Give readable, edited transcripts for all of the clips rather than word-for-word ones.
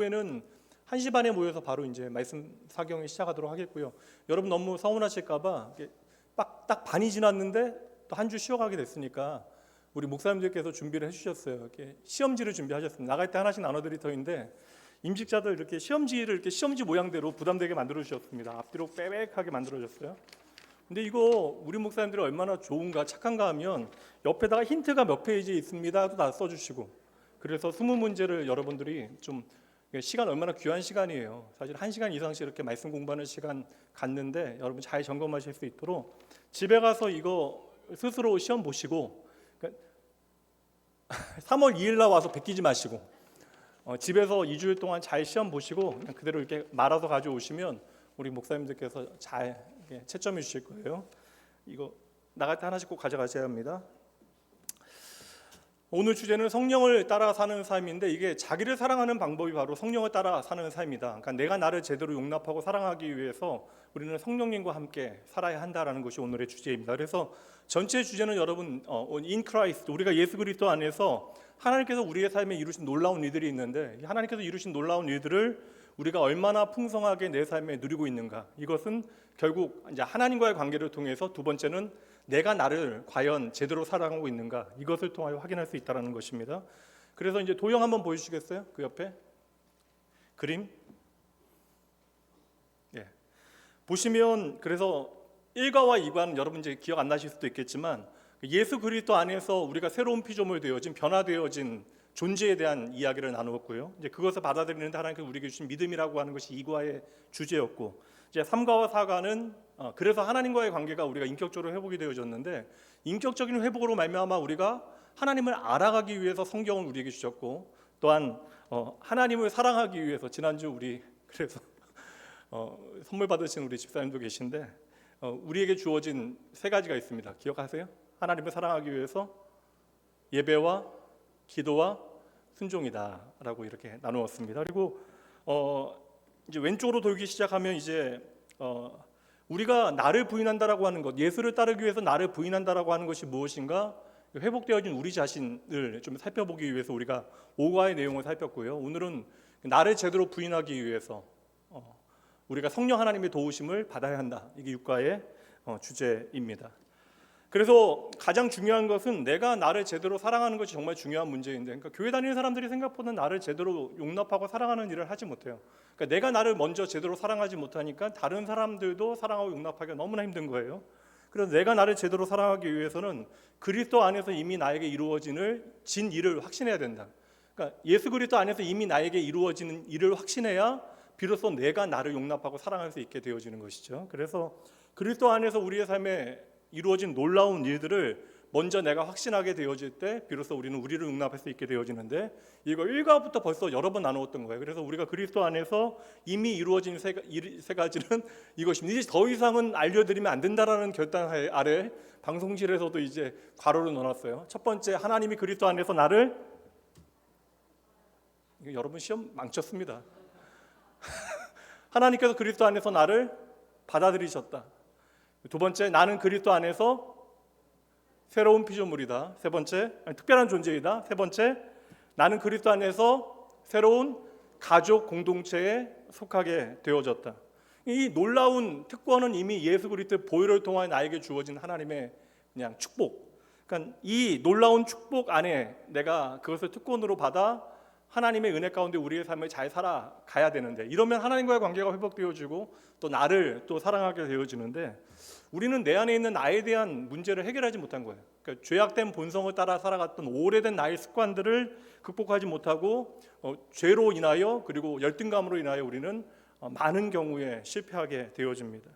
후에는 1시 반에 모여서 바로 이제 말씀 사경을 시작하도록 하겠고요. 여러분 너무 서운하실까봐 딱 반이 지났는데 또 한 주 쉬어가게 됐으니까 우리 목사님들께서 준비를 해주셨어요. 이렇게 시험지를 준비하셨습니다. 나갈 때 하나씩 나눠드릴 터인데 임직자들 이렇게 시험지를 이렇게 시험지 모양대로 부담되게 만들어 주셨습니다. 앞뒤로 빼백하게 만들어 줬어요. 근데 이거 우리 목사님들이 얼마나 좋은가 착한가 하면 옆에다가 힌트가 몇 페이지 있습니다도 다 써주시고, 그래서 20문제를 여러분들이 좀 시간 얼마나 귀한 시간이에요. 사실 1시간 이상씩 이렇게 말씀 공부하는 시간 갖는데 여러분 잘 점검하실 수 있도록 집에 가서 이거 스스로 시험 보시고 3월 2일 날 와서 베끼지 마시고 집에서 2주일 동안 잘 시험 보시고 그냥 그대로 이렇게 말아서 가져오시면 우리 목사님들께서 잘 채점해 주실 거예요. 이거 나갈 때 하나씩 꼭 가져가셔야 합니다. 오늘 주제는 성령을 따라 사는 삶인데, 이게 자기를 사랑하는 방법이 바로 성령을 따라 사는 삶이다. 그러니까 내가 나를 제대로 용납하고 사랑하기 위해서 우리는 성령님과 함께 살아야 한다라는 것이 오늘의 주제입니다. 그래서 전체 주제는 여러분 in Christ, 우리가 예수 그리스도 안에서 하나님께서 우리의 삶에 이루신 놀라운 일들이 있는데, 하나님께서 이루신 놀라운 일들을 우리가 얼마나 풍성하게 내 삶에 누리고 있는가, 이것은 결국 이제 하나님과의 관계를 통해서, 두 번째는 내가 나를 과연 제대로 사랑하고 있는가, 이것을 통하여 확인할 수 있다는 것입니다. 그래서 이제 도형 한번 보여주시겠어요? 그 옆에 그림. 보시면 그래서 1과와 2과는 여러분 이제 기억 안 나실 수도 있겠지만 예수 그리스도 안에서 우리가 새로운 피조물 되어진, 변화되어진 존재에 대한 이야기를 나누었고요. 이제 그것을 받아들이는데 하나님께서 우리에게 주신 믿음이라고 하는 것이 2과의 주제였고, 이제 3과와 4과는 그래서 하나님과의 관계가 우리가 인격적으로 회복이 되어졌는데, 인격적인 회복으로 말미암아 우리가 하나님을 알아가기 위해서 성경을 우리에게 주셨고, 또한 하나님을 사랑하기 위해서 지난주 우리 그래서 선물 받으신 우리 집사님도 계신데 우리에게 주어진 3가지가 있습니다. 기억하세요? 하나님을 사랑하기 위해서 예배와 기도와 순종이다라고 이렇게 나누었습니다. 그리고 이제 왼쪽으로 돌기 시작하면 이제 우리가 나를 부인한다라고 하는 것, 예수를 따르기 위해서 나를 부인한다라고 하는 것이 무엇인가, 회복되어진 우리 자신을 좀 살펴보기 위해서 우리가 5과의 내용을 살폈고요. 오늘은 나를 제대로 부인하기 위해서 우리가 성령 하나님의 도우심을 받아야 한다, 이게 6과의 주제입니다. 그래서 가장 중요한 것은 내가 나를 제대로 사랑하는 것이 정말 중요한 문제인데, 그러니까 교회 다니는 사람들이 생각보다 나를 제대로 용납하고 사랑하는 일을 하지 못해요. 그러니까 내가 나를 먼저 제대로 사랑하지 못하니까 다른 사람들도 사랑하고 용납하기가 너무나 힘든 거예요. 그래서 내가 나를 제대로 사랑하기 위해서는 그리스도 안에서 이미 나에게 이루어진 일을 확신해야 된다. 그러니까 예수 그리스도 안에서 이미 나에게 이루어지는 일을 확신해야 비로소 내가 나를 용납하고 사랑할 수 있게 되어지는 것이죠. 그래서 그리스도 안에서 우리의 삶에 이루어진 놀라운 일들을 먼저 내가 확신하게 되어질 때 비로소 우리는 우리를 용납할 수 있게 되어지는데, 이거 1과부터 벌써 여러 번 나누었던 거예요. 그래서 우리가 그리스도 안에서 이미 이루어진 세 가지는 이것입니다. 이제 더 이상은 알려드리면 안 된다라는 결단 아래 방송실에서도 이제 괄호를 넣어놨어요. 첫 번째, 하나님이 그리스도 안에서 나를, 이거 여러분 시험 망쳤습니다. 하나님께서 그리스도 안에서 나를 받아들이셨다. 두 번째, 나는 그리스도 안에서 새로운 피조물이다. 세 번째, 특별한 존재이다. 세 번째, 나는 그리스도 안에서 새로운 가족 공동체에 속하게 되어졌다. 이 놀라운 특권은 이미 예수 그리스도의 보혈을 통하여 나에게 주어진 하나님의 그냥 축복. 그러니까 이 놀라운 축복 안에 내가 그것을 특권으로 받아 하나님의 은혜 가운데 우리의 삶을 잘 살아가야 되는데, 이러면 하나님과의 관계가 회복되어지고 또 나를 또 사랑하게 되어지는데, 우리는 내 안에 있는 나에 대한 문제를 해결하지 못한 거예요. 그러니까 죄악된 본성을 따라 살아갔던 오래된 나의 습관들을 극복하지 못하고 죄로 인하여 그리고 열등감으로 인하여 우리는 많은 경우에 실패하게 되어집니다.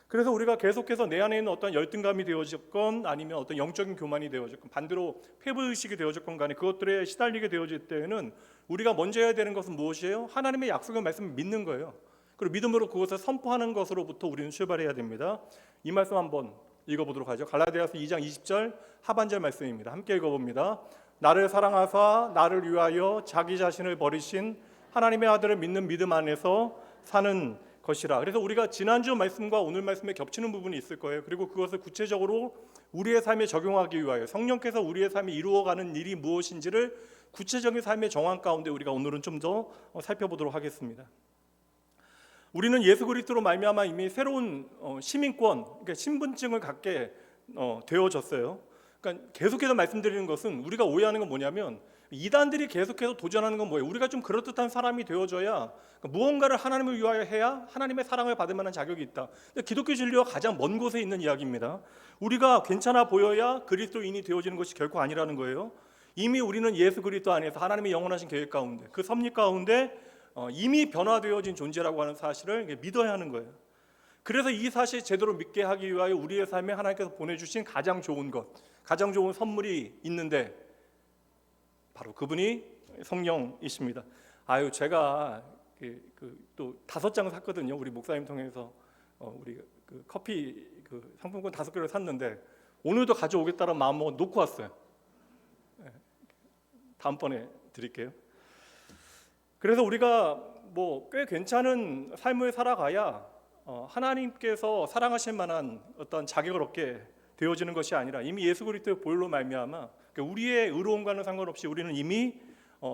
그래서 우리가 계속해서 내 안에 있는 어떤 열등감이 되어졌건 아니면 어떤 영적인 교만이 되어졌건 반대로 패배의식이 되어졌건 간에 그것들에 시달리게 되어질 때에는 우리가 먼저 해야 되는 것은 무엇이에요? 하나님의 약속의 말씀을 믿는 거예요. 그리고 믿음으로 그것을 선포하는 것으로부터 우리는 출발해야 됩니다. 이 말씀 한번 읽어보도록 하죠. 갈라디아서 2장 20절 하반절 말씀입니다. 함께 읽어봅니다. 나를 사랑하사 나를 위하여 자기 자신을 버리신 하나님의 아들을 믿는 믿음 안에서 사는 것이라. 그래서 우리가 지난주 말씀과 오늘 말씀에 겹치는 부분이 있을 거예요. 그리고 그것을 구체적으로 우리의 삶에 적용하기 위하여 성령께서 우리의 삶에 이루어가는 일이 무엇인지를 구체적인 삶의 정황 가운데 우리가 오늘은 좀 더 살펴보도록 하겠습니다. 우리는 예수 그리스도로 말미암아 이미 새로운 시민권, 그러니까 신분증을 갖게 되어졌어요. 그러니까 계속해서 말씀드리는 것은 우리가 오해하는 건 뭐냐면 이단들이 계속해서 도전하는 건 뭐예요? 우리가 좀 그럴듯한 사람이 되어져야 무언가를 하나님을 위하여 해야 하나님의 사랑을 받을 만한 자격이 있다. 근데 기독교 진리와 가장 먼 곳에 있는 이야기입니다. 우리가 괜찮아 보여야 그리스도인이 되어지는 것이 결코 아니라는 거예요. 이미 우리는 예수 그리스도 안에서 하나님의 영원하신 계획 가운데 그 섭리 가운데 이미 변화되어진 존재라고 하는 사실을 믿어야 하는 거예요. 그래서 이 사실 제대로 믿게 하기 위하여 우리의 삶에 하나님께서 보내주신 가장 좋은 것, 가장 좋은 선물이 있는데 바로 그분이 성령이십니다. 제가 또 5장 샀거든요. 우리 목사님 통해서 우리 커피 상품권 5개를 샀는데 오늘도 가져오겠다는 마음먹어 놓고 왔어요. 다음번에 드릴게요. 그래서 우리가 꽤 괜찮은 삶을 살아가야 하나님께서 사랑하실 만한 어떤 자격을 얻게 되어지는 것이 아니라 이미 예수 그리스도의 보혈로 말미암아 우리의 의로움과는 상관없이 우리는 이미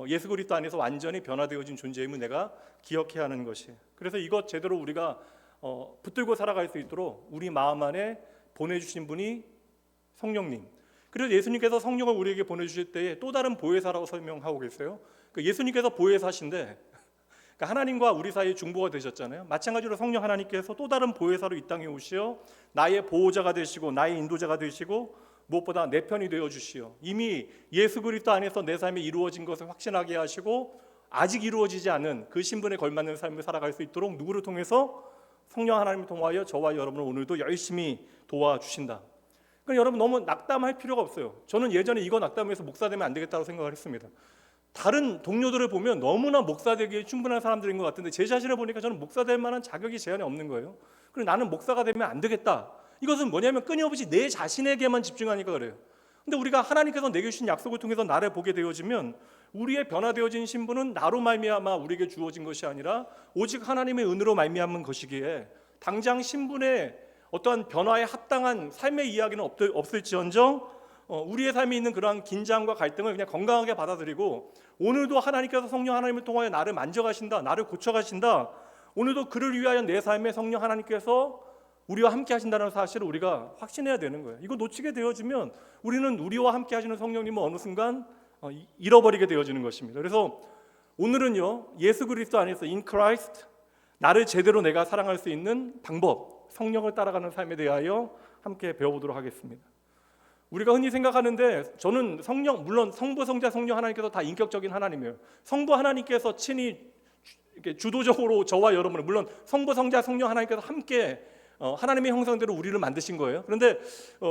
예수 그리스도 안에서 완전히 변화되어진 존재임을 내가 기억해야 하는 것이. 그래서 이것 제대로 우리가 붙들고 살아갈 수 있도록 우리 마음 안에 보내주신 분이 성령님. 그래서 예수님께서 성령을 우리에게 보내주실 때에 또 다른 보혜사라고 설명하고 계세요. 예수님께서 보혜사신데 하나님과 우리 사이에 중보가 되셨잖아요. 마찬가지로 성령 하나님께서 또 다른 보혜사로 이 땅에 오시어 나의 보호자가 되시고 나의 인도자가 되시고 무엇보다 내 편이 되어 주시어 이미 예수 그리스도 안에서 내 삶에 이루어진 것을 확신하게 하시고 아직 이루어지지 않은 그 신분에 걸맞는 삶을 살아갈 수 있도록 누구를 통해서 성령 하나님을 통하여 저와 여러분을 오늘도 열심히 도와주신다. 그러니까 여러분 너무 낙담할 필요가 없어요. 저는 예전에 이거 낙담해서 목사 되면 안 되겠다고 생각을 했습니다. 다른 동료들을 보면 너무나 목사 되기에 충분한 사람들인 것 같은데 제 자신을 보니까 저는 목사 될 만한 자격이 제 안에 없는 거예요. 그리고 나는 목사가 되면 안 되겠다. 이것은 뭐냐면 끊임없이 내 자신에게만 집중하니까 그래요. 근데 우리가 하나님께서 내게 주신 약속을 통해서 나를 보게 되어지면 우리의 변화되어진 신분은 나로 말미암아 우리에게 주어진 것이 아니라 오직 하나님의 은혜로 말미암은 것이기에 당장 신분의 어떠한 변화에 합당한 삶의 이야기는 없을지언정 우리의 삶에 있는 그러한 긴장과 갈등을 그냥 건강하게 받아들이고 오늘도 하나님께서 성령 하나님을 통하여 나를 만져가신다, 나를 고쳐가신다. 오늘도 그를 위하여 내 삶에 성령 하나님께서 우리와 함께 하신다는 사실을 우리가 확신해야 되는 거예요. 이거 놓치게 되어지면 우리는 우리와 함께 하시는 성령님을 어느 순간 잃어버리게 되어지는 것입니다. 그래서 오늘은요, 예수 그리스도 안에서 in Christ 나를 제대로 내가 사랑할 수 있는 방법, 성령을 따라가는 삶에 대하여 함께 배워보도록 하겠습니다. 우리가 흔히 생각하는데 저는 성령, 물론 성부, 성자, 성령 하나님께서 다 인격적인 하나님이에요. 성부 하나님께서 친히 이렇게 주도적으로 저와 여러분을, 물론 성부, 성자, 성령 하나님께서 함께 하나님의 형상대로 우리를 만드신 거예요. 그런데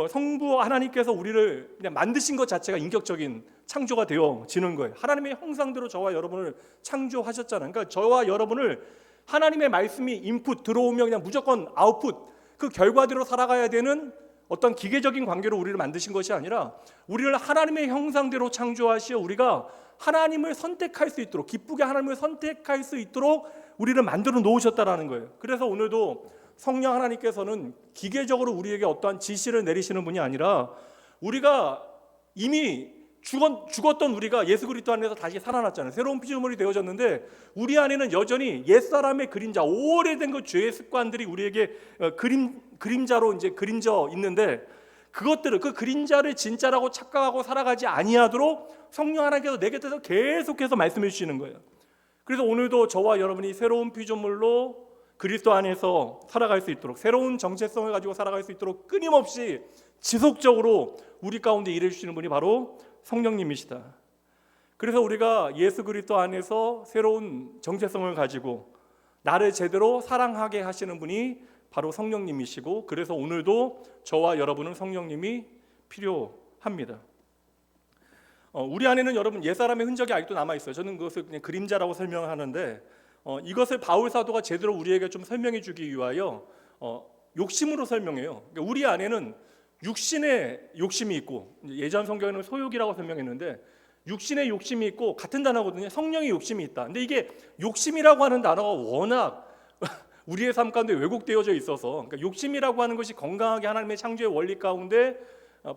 성부 하나님께서 우리를 그냥 만드신 것 자체가 인격적인 창조가 되어지는 거예요. 하나님의 형상대로 저와 여러분을 창조하셨잖아요. 그러니까 저와 여러분을 하나님의 말씀이 인풋 들어오면 그냥 무조건 아웃풋, 그 결과대로 살아가야 되는 어떤 기계적인 관계로 우리를 만드신 것이 아니라 우리를 하나님의 형상대로 창조하시어 우리가 하나님을 선택할 수 있도록, 기쁘게 하나님을 선택할 수 있도록 우리를 만들어 놓으셨다라는 거예요. 그래서 오늘도 성령 하나님께서는 기계적으로 우리에게 어떠한 지시를 내리시는 분이 아니라 우리가 이미 죽었던 우리가 예수 그리스도 안에서 다시 살아났잖아요. 새로운 피조물이 되어졌는데 우리 안에는 여전히 옛사람의 그림자, 오래된 그 죄의 습관들이 우리에게 그림자로 이제 그림져 있는데 그것들을, 그 그림자를 진짜라고 착각하고 살아가지 아니하도록 성령 하나님께서 내 곁에서 계속해서 말씀해 주시는 거예요. 그래서 오늘도 저와 여러분이 새로운 피조물로 그리스도 안에서 살아갈 수 있도록, 새로운 정체성을 가지고 살아갈 수 있도록 끊임없이 지속적으로 우리 가운데 일해 주시는 분이 바로 성령님이시다. 그래서 우리가 예수 그리스도 안에서 새로운 정체성을 가지고 나를 제대로 사랑하게 하시는 분이 바로 성령님이시고, 그래서 오늘도 저와 여러분은 성령님이 필요합니다. 우리 안에는 여러분 옛사람의 흔적이 아직도 남아있어요. 저는 그것을 그냥 그림자라고 설명하는데 이것을 바울 사도가 제대로 우리에게 좀 설명해 주기 위하여 욕심으로 설명해요. 그러니까 우리 안에는 육신의 욕심이 있고, 예전 성경에는 소욕이라고 설명했는데 육신의 욕심이 있고 같은 단어거든요. 성령의 욕심이 있다. 근데 이게 욕심이라고 하는 단어가 워낙 우리의 삶 가운데 왜곡되어져 있어서, 그러니까 욕심이라고 하는 것이 건강하게 하나님의 창조의 원리 가운데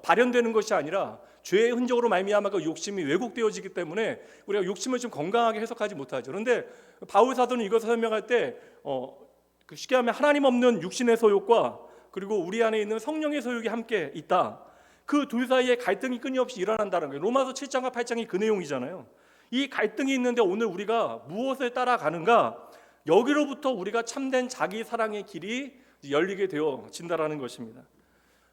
발현되는 것이 아니라 죄의 흔적으로 말미암아 그 욕심이 왜곡되어지기 때문에 우리가 욕심을 좀 건강하게 해석하지 못하죠. 그런데 바울 사도는 이것을 설명할 때 쉽게 하면 하나님 없는 육신의 소욕과 그리고 우리 안에 있는 성령의 소욕이 함께 있다. 그 둘 사이에 갈등이 끊임없이 일어난다는 거예요. 로마서 7장과 8장이 그 내용이잖아요. 이 갈등이 있는데 오늘 우리가 무엇을 따라가는가? 여기로부터 우리가 참된 자기 사랑의 길이 열리게 되어진다라는 것입니다.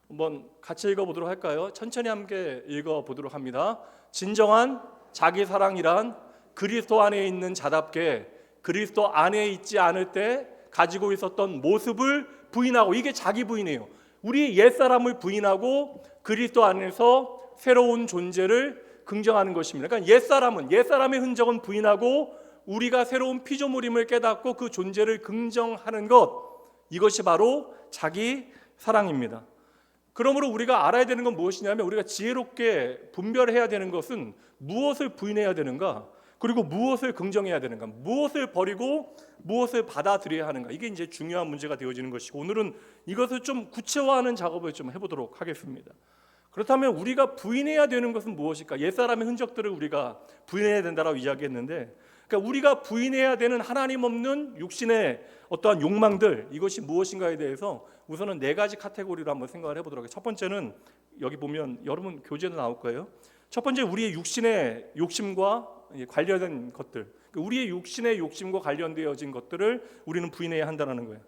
한번 같이 읽어보도록 할까요? 천천히 함께 읽어보도록 합니다. 진정한 자기 사랑이란 그리스도 안에 있는 자답게 그리스도 안에 있지 않을 때 가지고 있었던 모습을 부인하고, 이게 자기 부인이에요. 우리 옛사람을 부인하고 그리스도 안에서 새로운 존재를 긍정하는 것입니다. 그러니까 옛사람의 흔적은 부인하고 우리가 새로운 피조물임을 깨닫고 그 존재를 긍정하는 것, 이것이 바로 자기 사랑입니다. 그러므로 우리가 알아야 되는 건 무엇이냐면, 우리가 지혜롭게 분별해야 되는 것은 무엇을 부인해야 되는가, 그리고 무엇을 긍정해야 되는가, 무엇을 버리고 무엇을 받아들여야 하는가, 이게 이제 중요한 문제가 되어지는 것이고, 오늘은 이것을 좀 구체화하는 작업을 좀 해보도록 하겠습니다. 그렇다면 우리가 부인해야 되는 것은 무엇일까? 옛사람의 흔적들을 우리가 부인해야 된다라고 이야기했는데, 그러니까 우리가 부인해야 되는 하나님 없는 육신의 어떠한 욕망들, 이것이 무엇인가에 대해서 우선은 4가지 카테고리로 한번 생각을 해보도록 하겠습니다. 첫 번째는 여기 보면 여러분 교재도 나올 거예요. 첫 번째, 우리의 육신의 욕심과 관련된 것들, 우리의 육신의 욕심과 관련되어진 것들을 우리는 부인해야 한다는 거예요.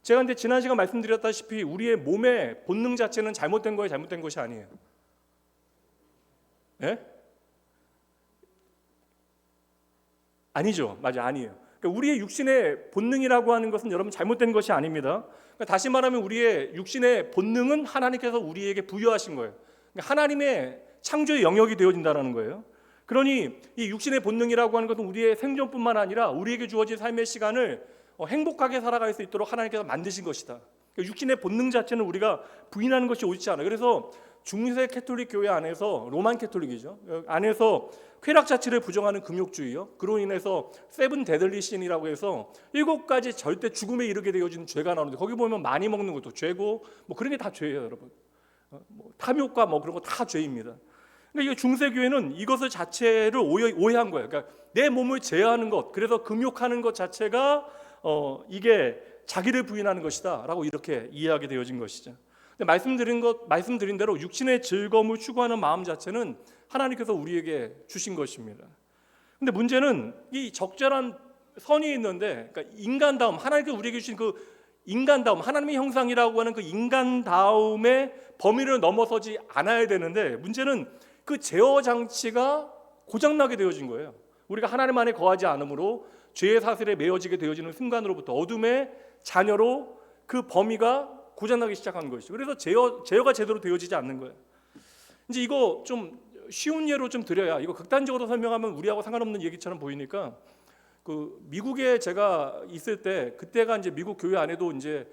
제가 근데 지난 시간 말씀드렸다시피 우리의 몸의 본능 자체는 잘못된 거예요, 잘못된 것이 아니에요. 예? 아니죠, 맞아, 아니에요. 그러니까 우리의 육신의 본능이라고 하는 것은 여러분 잘못된 것이 아닙니다. 그러니까 다시 말하면 우리의 육신의 본능은 하나님께서 우리에게 부여하신 거예요. 그러니까 하나님의 창조의 영역이 되어진다는 거예요. 그러니 이 육신의 본능이라고 하는 것은 우리의 생존뿐만 아니라 우리에게 주어진 삶의 시간을 행복하게 살아갈 수 있도록 하나님께서 만드신 것이다. 그러니까 육신의 본능 자체는 우리가 부인하는 것이 옳지 않아요. 그래서 중세 캐톨릭 교회 안에서, 로만 캐톨릭이죠, 안에서 쾌락 자체를 부정하는 금욕주의요, 그로 인해서 세븐 데들리 신이라고 해서 7가지 절대 죽음에 이르게 되어지는 죄가 나오는데, 거기 보면 많이 먹는 것도 죄고 뭐 그런 게 다 죄예요, 여러분. 탐욕과 뭐 그런 거 다 죄입니다. 그러니까 이 중세 교회는 이것을 자체를 오해한 거예요. 그러니까 내 몸을 제어하는 것, 그래서 금욕하는 것 자체가 이게 자기를 부인하는 것이다라고 이렇게 이해하게 되어진 것이죠. 근데 말씀드린 대로 육신의 즐거움을 추구하는 마음 자체는 하나님께서 우리에게 주신 것입니다. 근데 문제는 이 적절한 선이 있는데, 그러니까 인간다움, 하나님께서 우리에게 주신 그 인간다움, 하나님의 형상이라고 하는 그 인간다움의 범위를 넘어서지 않아야 되는데, 문제는 그 제어 장치가 고장나게 되어진 거예요. 우리가 하나님 안에 거하지 않으므로 죄의 사슬에 매어지게 되어지는 순간으로부터 어둠의 자녀로 그 범위가 고장나기 시작한 것이죠. 그래서 제어가 제대로 되어지지 않는 거예요. 이제 이거 좀 쉬운 예로 좀 드려야, 이거 극단적으로 설명하면 우리하고 상관없는 얘기처럼 보이니까, 그 미국에 제가 있을 때, 그때가 이제 미국 교회 안에도 이제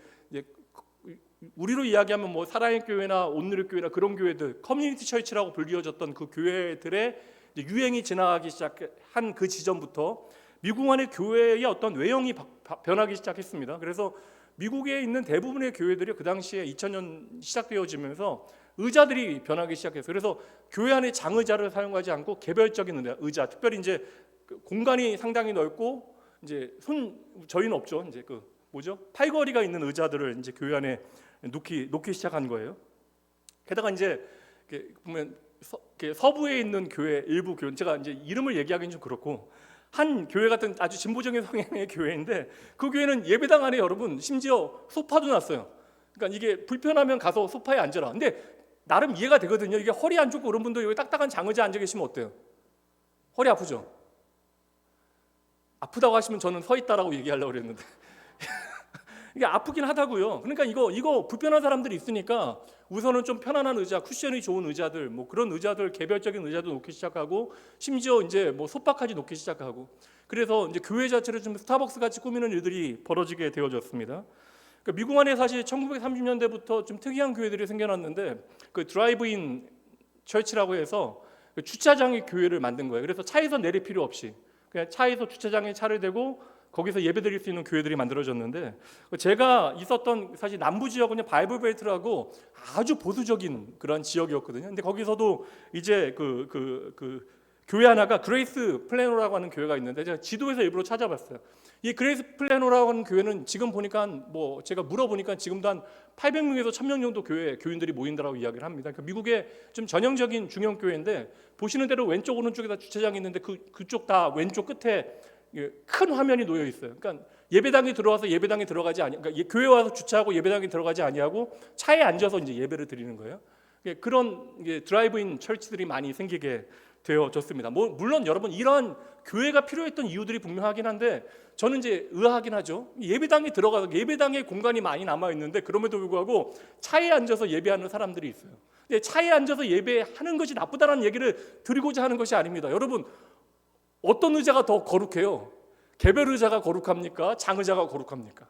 우리로 이야기하면 뭐 사랑의 교회나 온누리 교회나 그런 교회들, 커뮤니티 처치라고 불리워졌던 그 교회들의 유행이 지나가기 시작한 그 지점부터 미국 안의 교회의 어떤 외형이 변하기 시작했습니다. 그래서 미국에 있는 대부분의 교회들이 그 당시에 2000년 시작되어지면서 의자들이 변하기 시작했어요. 그래서 교회 안에 장의자를 사용하지 않고 개별적인 의자, 특별히 이제 공간이 상당히 넓고 이제 저희는 없죠. 이제 그 팔걸이가 있는 의자들을 이제 교회 안에 놓기 시작한 거예요. 게다가 이제 보면 서부에 있는 교회, 일부 교회, 제가 이제 이름을 얘기하기는 좀 그렇고, 한 교회 같은 아주 진보적인 성향의 교회인데, 그 교회는 예배당 안에 여러분 심지어 소파도 놨어요. 그러니까 이게 불편하면 가서 소파에 앉아라. 근데 나름 이해가 되거든요. 이게 허리 안 좋고 그런 분들 여기 딱딱한 장의자 앉아 계시면 어때요? 허리 아프죠? 아프다고 하시면 저는 서 있다라고 얘기하려고 그랬는데 이게 아프긴 하다고요. 그러니까 이거 불편한 사람들이 있으니까 우선은 좀 편안한 의자, 쿠션이 좋은 의자들, 뭐 그런 의자들, 개별적인 의자도 놓기 시작하고, 심지어 이제 뭐 소파까지 놓기 시작하고, 그래서 이제 교회 자체를 좀 스타벅스 같이 꾸미는 일들이 벌어지게 되어졌습니다. 그러니까 미국 안에 사실 1930년대부터 좀 특이한 교회들이 생겨났는데, 그 드라이브인 처치라고 해서 주차장에 교회를 만든 거예요. 그래서 차에서 내릴 필요 없이 그냥 차에서 주차장에 차를 대고 거기서 예배드릴 수 있는 교회들이 만들어졌는데, 제가 있었던 사실 남부 지역은 바이블 벨트라고 아주 보수적인 그런 지역이었거든요. 근데 거기서도 이제 그 교회 하나가 그레이스 플래노라고 하는 교회가 있는데, 제가 지도에서 일부러 찾아봤어요. 이 그레이스 플래노라고 하는 교회는 지금 보니까 뭐 제가 물어보니까 지금도 한 800명에서 1000명 정도 교인들이 모인다라고 이야기를 합니다. 그러니까 미국의 좀 전형적인 중형 교회인데, 보시는 대로 왼쪽 오른쪽에 다 주차장이 있는데 그쪽 다 왼쪽 끝에 큰 화면이 놓여 있어요. 그러니까 예배당에 들어와서 예배당에 들어가지 아니, 그러니까 교회 와서 주차하고 예배당에 들어가지 아니하고 차에 앉아서 이제 예배를 드리는 거예요. 그런 드라이브인 철치들이 많이 생기게 되어졌습니다. 물론 여러분 이러한 교회가 필요했던 이유들이 분명하긴 한데, 저는 이제 의아하긴 하죠. 예배당에 들어가서 예배당에 공간이 많이 남아 있는데 그럼에도 불구하고 차에 앉아서 예배하는 사람들이 있어요. 근데 차에 앉아서 예배하는 것이 나쁘다는 얘기를 드리고자 하는 것이 아닙니다. 여러분, 어떤 의자가 더 거룩해요? 개별 의자가 거룩합니까? 장의자가 거룩합니까?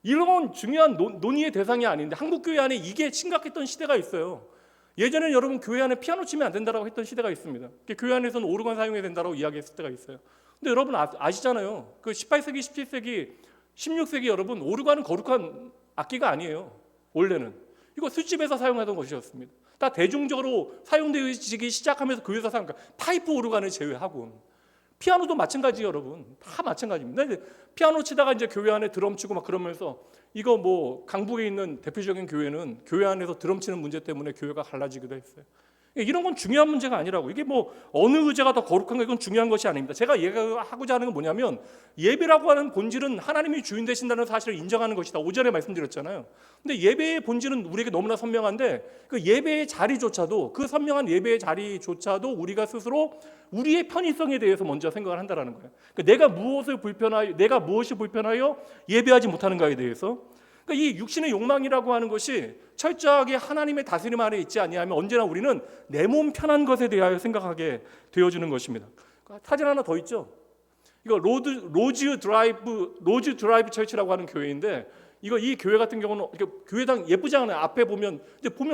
이런 중요한 논의의 대상이 아닌데, 한국 교회 안에 이게 심각했던 시대가 있어요. 예전에 여러분 교회 안에 피아노 치면 안 된다라고 했던 시대가 있습니다. 교회 안에서는 오르간 사용해야 된다라고 이야기했을 때가 있어요. 근데 여러분 아시잖아요. 그 18세기, 17세기, 16세기 여러분 오르간은 거룩한 악기가 아니에요. 원래는 이거 술집에서 사용하던 것이었습니다. 다 대중적으로 사용되기 시작하면서 교회에서 사용, 파이프 오르간을 제외하고. 피아노도 마찬가지 여러분, 다 마찬가지입니다. 피아노 치다가 이제 교회 안에 드럼 치고 막 그러면서, 이거 뭐 강북에 있는 대표적인 교회는 교회 안에서 드럼 치는 문제 때문에 교회가 갈라지기도 했어요. 이런 건 중요한 문제가 아니라고. 이게 뭐 어느 의제가 더 거룩한가, 이건 중요한 것이 아닙니다. 제가 얘기하고자 하는 건 뭐냐면, 예배라고 하는 본질은 하나님이 주인 되신다는 사실을 인정하는 것이다. 오전에 말씀드렸잖아요. 근데 예배의 본질은 우리에게 너무나 선명한데, 그 예배의 자리조차도, 그 선명한 예배의 자리조차도 우리가 스스로 우리의 편의성에 대해서 먼저 생각을 한다라는 거예요. 그러니까 내가 무엇이 불편하여 예배하지 못하는가에 대해서. 그러니까 이 육신의 욕망이라고 하는 것이 철저하게 하나님의 다스림 아래 있지 아니하면 언제나 우리는 내 몸 편한 것에 대하여 생각하게 되어지는 것입니다. 사진 하나 더 있죠. 이거 로즈 드라이브 철치라고 하는 교회인데, 이 교회 같은 경우는 교회당 예쁘지 않아요. 앞에 보면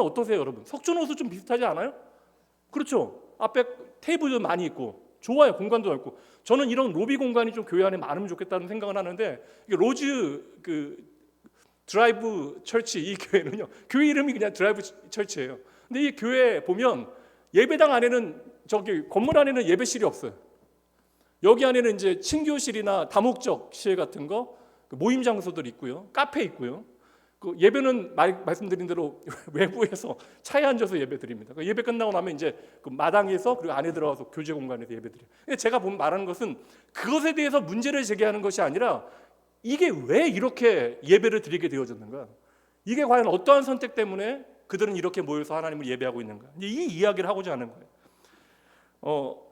어떠세요, 여러분? 석촌호수 좀 비슷하지 않아요? 그렇죠. 앞에 테이블도 많이 있고 좋아요. 공간도 넓고. 저는 이런 로비 공간이 좀 교회 안에 많으면 좋겠다는 생각을 하는데, 이게 로즈 드라이브 철치, 이 교회는요, 교회 이름이 그냥 드라이브 철치예요. 근데 이 교회 보면 예배당 안에는, 저기 건물 안에는 예배실이 없어요. 여기 안에는 이제 친교실이나 다목적실 같은 거, 모임 장소들 있고요, 카페 있고요. 그 예배는 말씀드린 대로 외부에서 차에 앉아서 예배 드립니다. 예배 끝나고 나면 이제 그 마당에서, 그리고 안에 들어가서 교제 공간에서 예배 드려요. 근데 제가 말하는 것은 그것에 대해서 문제를 제기하는 것이 아니라, 이게 왜 이렇게 예배를 드리게 되어졌는가? 이게 과연 어떠한 선택 때문에 그들은 이렇게 모여서 하나님을 예배하고 있는가? 이 이야기를 하고자 하는 거예요.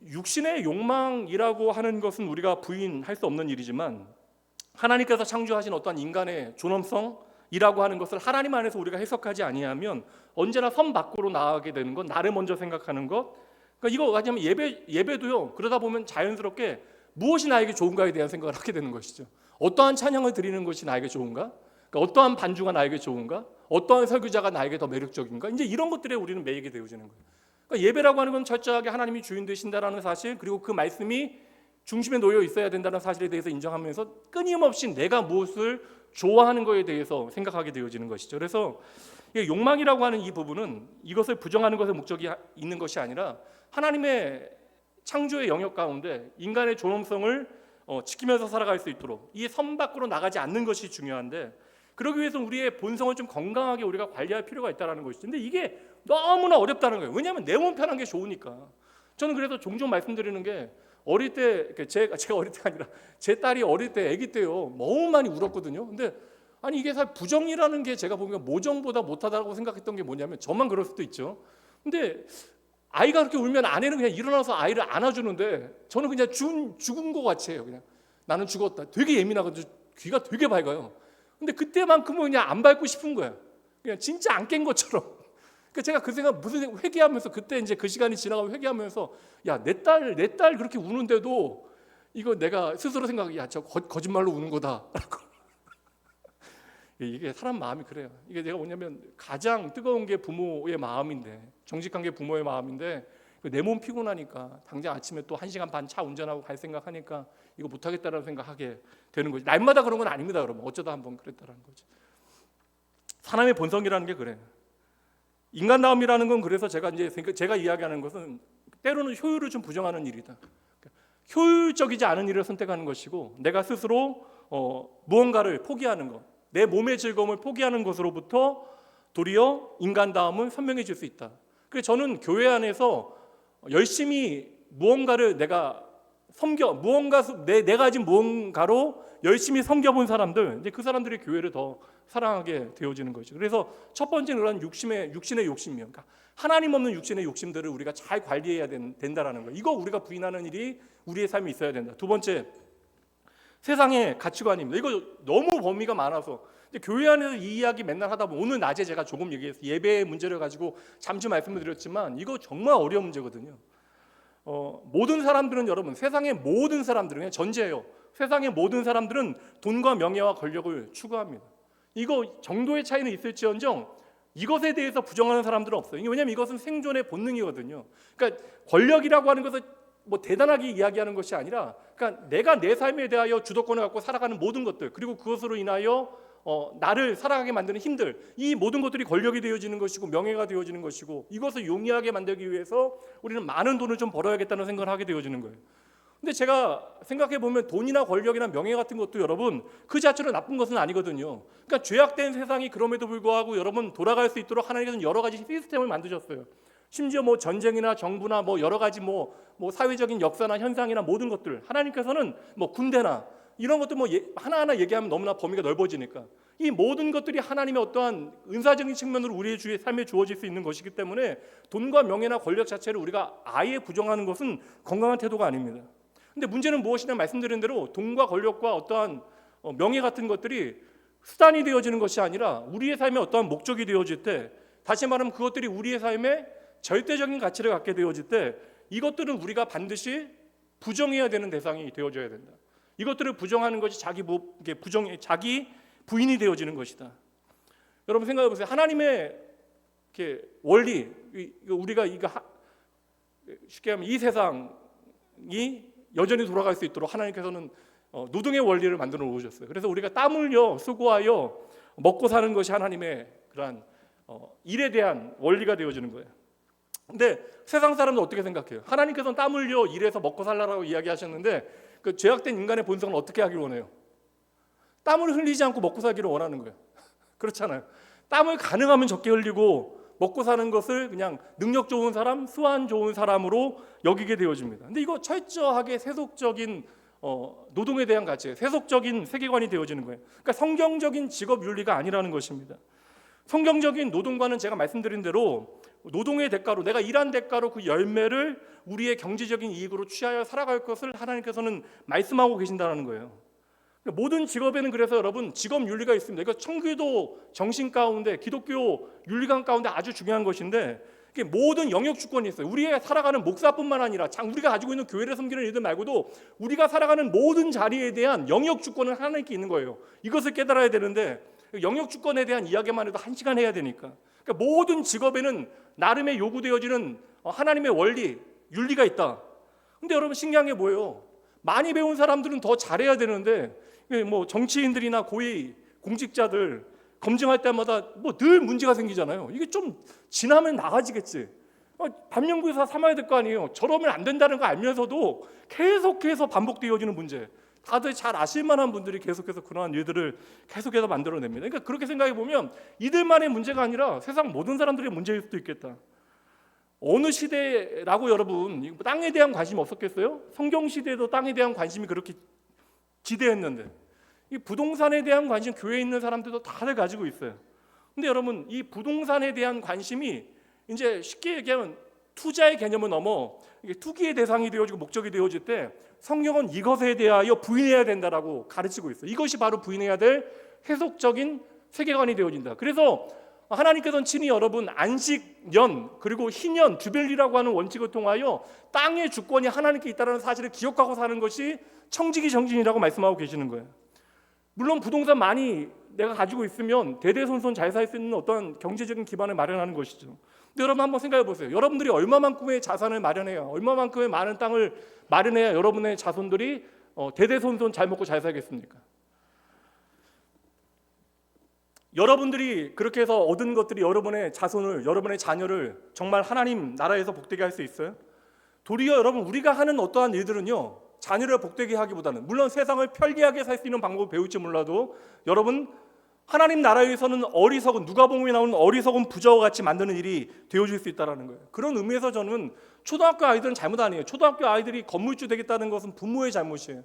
육신의 욕망이라고 하는 것은 우리가 부인할 수 없는 일이지만, 하나님께서 창조하신 어떠한 인간의 존엄성이라고 하는 것을 하나님 안에서 우리가 해석하지 아니하면 언제나 선 밖으로 나가게 되는 것, 나를 먼저 생각하는 것. 그러니까 이거 가지면 예배도요, 그러다 보면 자연스럽게 무엇이 나에게 좋은가에 대한 생각을 하게 되는 것이죠. 어떠한 찬양을 드리는 것이 나에게 좋은가? 그러니까 어떠한 반주가 나에게 좋은가? 어떠한 설교자가 나에게 더 매력적인가? 이제 이런 것들에 우리는 매이게 되어지는 거예요. 그러니까 예배라고 하는 건 철저하게 하나님이 주인 되신다라는 사실, 그리고 그 말씀이 중심에 놓여 있어야 된다는 사실에 대해서 인정하면서 끊임없이 내가 무엇을 좋아하는 것에 대해서 생각하게 되어지는 것이죠. 그래서 욕망이라고 하는 이 부분은 이것을 부정하는 것에 목적이 있는 것이 아니라, 하나님의 창조의 영역 가운데 인간의 존엄성을 지키면서 살아갈 수 있도록 이 선 밖으로 나가지 않는 것이 중요한데, 그러기 위해서 우리의 본성을 좀 건강하게 우리가 관리할 필요가 있다는 것이죠. 근데 이게 너무나 어렵다는 거예요. 왜냐하면 내 몸 편한 게 좋으니까. 저는 그래서 종종 말씀드리는 게, 어릴 때, 제가 어릴 때가 아니라 제 딸이 어릴 때, 아기 때요, 너무 많이 울었거든요. 근데 아니 이게 사실 부정이라는 게, 제가 보면 모정보다 못하다고 생각했던 게 뭐냐면, 저만 그럴 수도 있죠. 근데 아이가 그렇게 울면 아내는 그냥 일어나서 아이를 안아주는데, 저는 그냥 죽은 것 같이 해요. 그냥 나는 죽었다. 되게 예민하거든요. 귀가 되게 밝아요. 근데 그때만큼은 그냥 안 밟고 싶은 거예요. 그냥 진짜 안 깬 것처럼. 그러니까 제가 그 생각 무슨 회개하면서, 그때 이제 그 시간이 지나가고 회개하면서, 야, 내 딸 그렇게 우는데도 이거 내가 스스로 생각해, 야, 저 거짓말로 우는 거다라고. 이게 사람 마음이 그래요. 이게 내가 뭐냐면, 가장 뜨거운 게 부모의 마음인데, 정직한 게 부모의 마음인데, 내 몸 피곤하니까 당장 아침에 또 1시간 반 차 운전하고 갈 생각하니까 이거 못하겠다라는 생각하게 되는 거지. 날마다 그런 건 아닙니다, 여러분. 어쩌다 한번 그랬다라는 거지. 사람의 본성이라는 게 그래. 인간다움이라는 건 그래서 제가 이야기하는 것은 때로는 효율을 좀 부정하는 일이다. 효율적이지 않은 일을 선택하는 것이고 내가 스스로 무언가를 포기하는 것, 내 몸의 즐거움을 포기하는 것으로부터 도리어 인간다움은 선명해질 수 있다. 그래서 저는 교회 안에서 열심히 무언가를 내가 내가 가진 무언가로 열심히 섬겨본 사람들, 이제 그 사람들이 교회를 더 사랑하게 되어지는 거죠. 그래서 첫 번째는 그런 육신의 욕심이요. 그러니까 하나님 없는 육신의 욕심들을 우리가 잘 관리해야 된다라는 거예요. 이거 우리가 부인하는 일이 우리의 삶에 있어야 된다. 두 번째, 세상의 가치관입니다. 이거 너무 범위가 많아서 교회 안에서 이 이야기 맨날 하다 보면 오늘 낮에 제가 조금 얘기해서 예배의 문제를 가지고 잠시 말씀을 드렸지만 이거 정말 어려운 문제거든요. 모든 사람들은 여러분 세상의 모든 사람들은 그냥 전제예요. 세상의 모든 사람들은 돈과 명예와 권력을 추구합니다. 이거 정도의 차이는 있을지언정 이것에 대해서 부정하는 사람들은 없어요. 왜냐하면 이것은 생존의 본능이거든요. 그러니까 권력이라고 하는 것을 뭐 대단하게 이야기하는 것이 아니라 그러니까 내가 내 삶에 대하여 주도권을 갖고 살아가는 모든 것들 그리고 그것으로 인하여 나를 살아가게 만드는 힘들 이 모든 것들이 권력이 되어지는 것이고 명예가 되어지는 것이고 이것을 용이하게 만들기 위해서 우리는 많은 돈을 좀 벌어야겠다는 생각을 하게 되어지는 거예요. 근데 제가 생각해 보면 돈이나 권력이나 명예 같은 것도 여러분 그 자체로 나쁜 것은 아니거든요. 그러니까 죄악된 세상이 그럼에도 불구하고 여러분 돌아갈 수 있도록 하나님께서는 여러 가지 시스템을 만드셨어요. 심지어 뭐 전쟁이나 정부나 뭐 여러 가지 뭐 사회적인 역사나 현상이나 모든 것들 하나님께서는 뭐 군대나 이런 것도 뭐 하나하나 얘기하면 너무나 범위가 넓어지니까 이 모든 것들이 하나님의 어떠한 은사적인 측면으로 우리의 삶에 주어질 수 있는 것이기 때문에 돈과 명예나 권력 자체를 우리가 아예 부정하는 것은 건강한 태도가 아닙니다. 근데 문제는 무엇이냐 말씀드린 대로 돈과 권력과 어떠한 명예 같은 것들이 수단이 되어지는 것이 아니라 우리의 삶에 어떠한 목적이 되어질 때 다시 말하면 그것들이 우리의 삶에 절대적인 가치를 갖게 되어질 때 이것들은 우리가 반드시 부정해야 되는 대상이 되어져야 된다. 이것들을 부정하는 것이 자기 부인이 되어지는 것이다. 여러분 생각해 보세요. 하나님의 원리 우리가 쉽게 하면 이 세상이 여전히 돌아갈 수 있도록 하나님께서는 노동의 원리를 만들어 놓으셨어요. 그래서 우리가 땀 흘려 수고하여 먹고 사는 것이 하나님의 그러한 일에 대한 원리가 되어지는 거예요. 근데 세상 사람들 어떻게 생각해요? 하나님께서는 땀 흘려 일해서 먹고 살라라고 이야기하셨는데 그 죄악된 인간의 본성은 어떻게 하기를 원해요? 땀을 흘리지 않고 먹고 살기를 원하는 거예요. 그렇잖아요. 땀을 가능하면 적게 흘리고 먹고 사는 것을 그냥 능력 좋은 사람, 수완 좋은 사람으로 여기게 되어집니다. 근데 이거 철저하게 세속적인 노동에 대한 가치, 세속적인 세계관이 되어지는 거예요. 그러니까 성경적인 직업 윤리가 아니라는 것입니다. 성경적인 노동과는 제가 말씀드린 대로 노동의 대가로 내가 일한 대가로 그 열매를 우리의 경제적인 이익으로 취하여 살아갈 것을 하나님께서는 말씀하고 계신다는 거예요. 모든 직업에는 그래서 여러분 직업 윤리가 있습니다. 이거 청교도 정신 가운데 기독교 윤리관 가운데 아주 중요한 것인데 모든 영역 주권이 있어요. 우리가 살아가는 목사뿐만 아니라 우리가 가지고 있는 교회를 섬기는 일들 말고도 우리가 살아가는 모든 자리에 대한 영역 주권은 하나님께 있는 거예요. 이것을 깨달아야 되는데 영역 주권에 대한 이야기만 해도 1시간 해야 되니까 그러니까 모든 직업에는 나름의 요구되어지는 하나님의 원리, 윤리가 있다. 근데 여러분 신기한 게 뭐예요? 많이 배운 사람들은 더 잘해야 되는데 뭐 정치인들이나 고위 공직자들 검증할 때마다 뭐 늘 문제가 생기잖아요. 이게 좀 지나면 나아지겠지. 반면교사 삼아야 될 거 아니에요. 저러면 안 된다는 거 알면서도 계속해서 반복되어지는 문제. 다들 잘 아실 만한 분들이 계속해서 그러한 일들을 계속해서 만들어냅니다. 그러니까 그렇게 생각해 보면 이들만의 문제가 아니라 세상 모든 사람들의 문제일 수도 있겠다. 어느 시대라고 여러분 땅에 대한 관심이 없었겠어요? 성경 시대에도 땅에 대한 관심이 그렇게 지대했는데 이 부동산에 대한 관심 교회에 있는 사람들도 다들 가지고 있어요. 근데 여러분 이 부동산에 대한 관심이 이제 쉽게 얘기하면 투자의 개념을 넘어 이게 투기의 대상이 되어지고 목적이 되어질 때 성경은 이것에 대하여 부인해야 된다라고 가르치고 있어요. 이것이 바로 부인해야 될 해석적인 세계관이 되어진다. 그래서 하나님께서는 친히 여러분 안식년 그리고 희년 주벨리라고 하는 원칙을 통하여 땅의 주권이 하나님께 있다는 사실을 기억하고 사는 것이 청지기 정신이라고 말씀하고 계시는 거예요. 물론 부동산 많이 내가 가지고 있으면 대대손손 잘 살 수 있는 어떤 경제적인 기반을 마련하는 것이죠. 근데 여러분 한번 생각해 보세요. 여러분들이 얼마만큼의 자산을 마련해야 얼마만큼의 많은 땅을 마련해야 여러분의 자손들이 대대손손 잘 먹고 잘 살겠습니까? 여러분들이 그렇게 해서 얻은 것들이 여러분의 자손을, 여러분의 자녀를 정말 하나님 나라에서 복되게 할 수 있어요? 도리어 여러분, 우리가 하는 어떠한 일들은요, 자녀를 복되게 하기보다는, 물론 세상을 편리하게 살 수 있는 방법을 배울지 몰라도 여러분, 하나님 나라에서는 어리석은, 누가복음에 나오는 어리석은 부자와 같이 만드는 일이 되어질 수 있다는 거예요. 그런 의미에서 저는 초등학교 아이들은 잘못 아니에요. 초등학교 아이들이 건물주 되겠다는 것은 부모의 잘못이에요.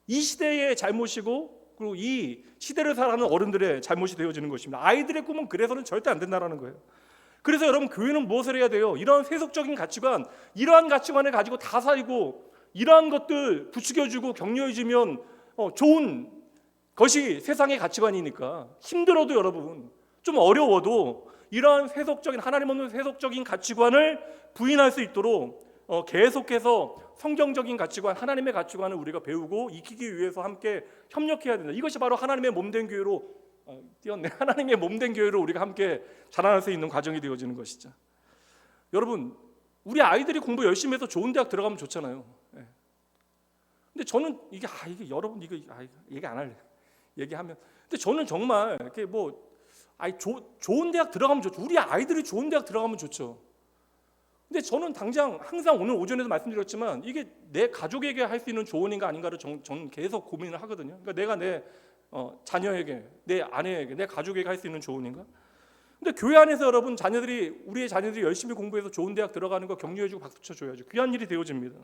이 시대의 잘못이고, 그리고 이 시대를 살아가는 어른들의 잘못이 되어지는 것입니다. 아이들의 꿈은 그래서는 절대 안 된다는 거예요. 그래서 여러분, 교회는 무엇을 해야 돼요? 이러한 세속적인 가치관, 이러한 가치관을 가지고 다 살고 이러한 것들 부추겨주고 격려해주면 좋은 것이 세상의 가치관이니까, 힘들어도 여러분, 좀 어려워도 이러한 세속적인, 하나님 없는 세속적인 가치관을 부인할 수 있도록 계속해서 성경적인 가치관, 하나님의 가치관을 우리가 배우고 익히기 위해서 함께 협력해야 된다. 이것이 바로 하나님의 몸된 교회로 하나님의 몸된 교회로 우리가 함께 자라날 수 있는 과정이 되어지는 것이죠. 여러분, 우리 아이들이 공부 열심히 해서 좋은 대학 들어가면 좋잖아요. 근데 저는 이게 여러분, 이거 얘기 안 할래. 얘기하면, 근데 저는 정말 이렇게 좋은 대학 들어가면 좋죠. 우리 아이들이 좋은 대학 들어가면 좋죠. 근데 저는 당장 항상 오늘 오전에도 말씀드렸지만, 이게 내 가족에게 할 수 있는 조언인가 아닌가를 저는 계속 고민을 하거든요. 그러니까 내가 내 자녀에게, 내 아내에게, 내 가족에게 할 수 있는 조언인가? 근데 교회 안에서 여러분, 우리의 자녀들이 열심히 공부해서 좋은 대학 들어가는 거 격려해주고 박수 쳐줘야죠. 귀한 일이 되어집니다.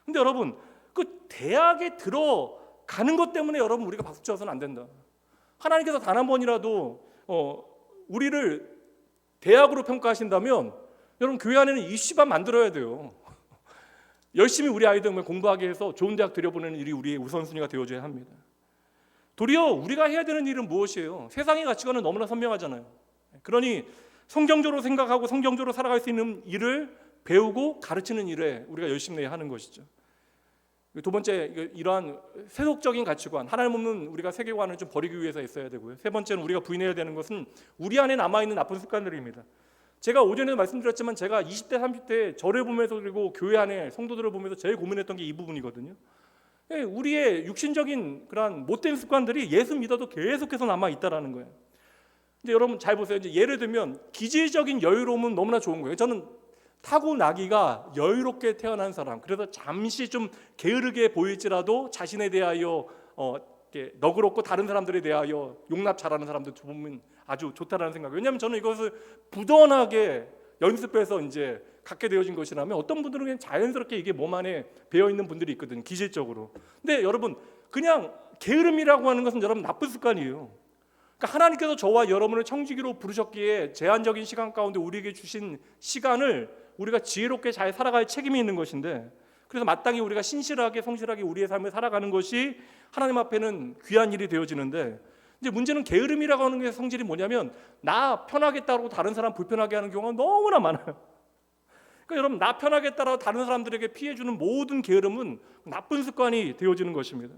근데 여러분, 그 대학에 들어가는 것 때문에 여러분, 우리가 박수 쳐서는 안 된다. 하나님께서 단 한 번이라도 우리를 대학으로 평가하신다면 여러분, 교회 안에는 입시반 만들어야 돼요. 열심히 우리 아이들 공부하게 해서 좋은 대학 들여보내는 일이 우리의 우선순위가 되어줘야 합니다. 도리어 우리가 해야 되는 일은 무엇이에요? 세상의 가치관은 너무나 선명하잖아요. 그러니 성경적으로 생각하고 성경적으로 살아갈 수 있는 일을 배우고 가르치는 일에 우리가 열심히 해야 하는 것이죠. 두 번째, 이러한 세속적인 가치관, 하나님 없는 우리가 세계관을 좀 버리기 위해서 있어야 되고요. 세 번째는 우리가 부인해야 되는 것은 우리 안에 남아있는 나쁜 습관들입니다. 제가 오전에도 말씀드렸지만, 제가 20대 30대 저를 보면서, 그리고 교회 안에 성도들을 보면서 제일 고민했던 게 이 부분이거든요. 우리의 육신적인 그런 못된 습관들이 예수 믿어도 계속해서 남아있다라는 거예요. 이제 여러분 잘 보세요. 이제 예를 들면 기질적인 여유로움은 너무나 좋은 거예요. 저는 타고나기가 여유롭게 태어난 사람, 그래서 잠시 좀 게으르게 보일지라도 자신에 대하여 너그럽고 다른 사람들에 대하여 용납 잘하는 사람들 보면 아주 좋다라는 생각. 왜냐하면 저는 이것을 부단하게 연습해서 이제 갖게 되어진 것이라면, 어떤 분들은 그냥 자연스럽게 이게 몸 안에 배어 있는 분들이 있거든요, 기질적으로. 근데 여러분, 그냥 게으름이라고 하는 것은 여러분 나쁜 습관이에요. 그러니까 하나님께서 저와 여러분을 청지기로 부르셨기에 제한적인 시간 가운데 우리에게 주신 시간을 우리가 지혜롭게 잘 살아갈 책임이 있는 것인데, 그래서 마땅히 우리가 신실하게 성실하게 우리의 삶을 살아가는 것이 하나님 앞에는 귀한 일이 되어지는데, 이제 문제는 게으름이라고 하는 게 성질이 뭐냐면, 나 편하겠다고 다른 사람 불편하게 하는 경우가 너무나 많아요. 그러니까 여러분, 나 편하겠다고 다른 사람들에게 피해주는 모든 게으름은 나쁜 습관이 되어지는 것입니다.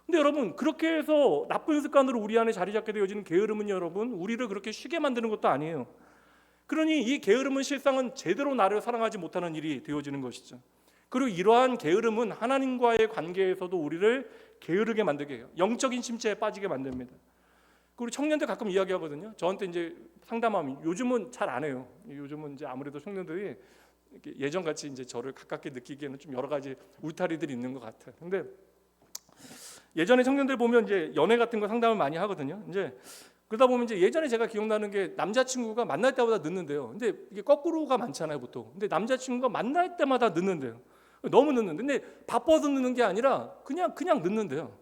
근데 여러분, 그렇게 해서 나쁜 습관으로 우리 안에 자리 잡게 되어지는 게으름은 여러분, 우리를 그렇게 쉬게 만드는 것도 아니에요. 그러니 이 게으름은 실상은 제대로 나를 사랑하지 못하는 일이 되어지는 것이죠. 그리고 이러한 게으름은 하나님과의 관계에서도 우리를 게으르게 만들게 해요. 영적인 침체에 빠지게 만듭니다. 그리고 청년들 가끔 이야기하거든요. 저한테 이제 상담하면, 요즘은 잘 안 해요. 요즘은 이제 아무래도 청년들이 예전같이 이제 저를 가깝게 느끼기에는 좀 여러 가지 울타리들이 있는 것 같아요. 근데 예전에 청년들 보면 이제 연애 같은 거 상담을 많이 하거든요. 이제 그러다 보면 이제 예전에 제가 기억나는 게, 남자친구가 만날 때마다 늦는데요. 근데 이게 거꾸로가 많잖아요, 보통. 근데 남자친구가 만날 때마다 늦는데요. 너무 늦는데, 근데 바빠서 늦는 게 아니라 그냥 늦는데요.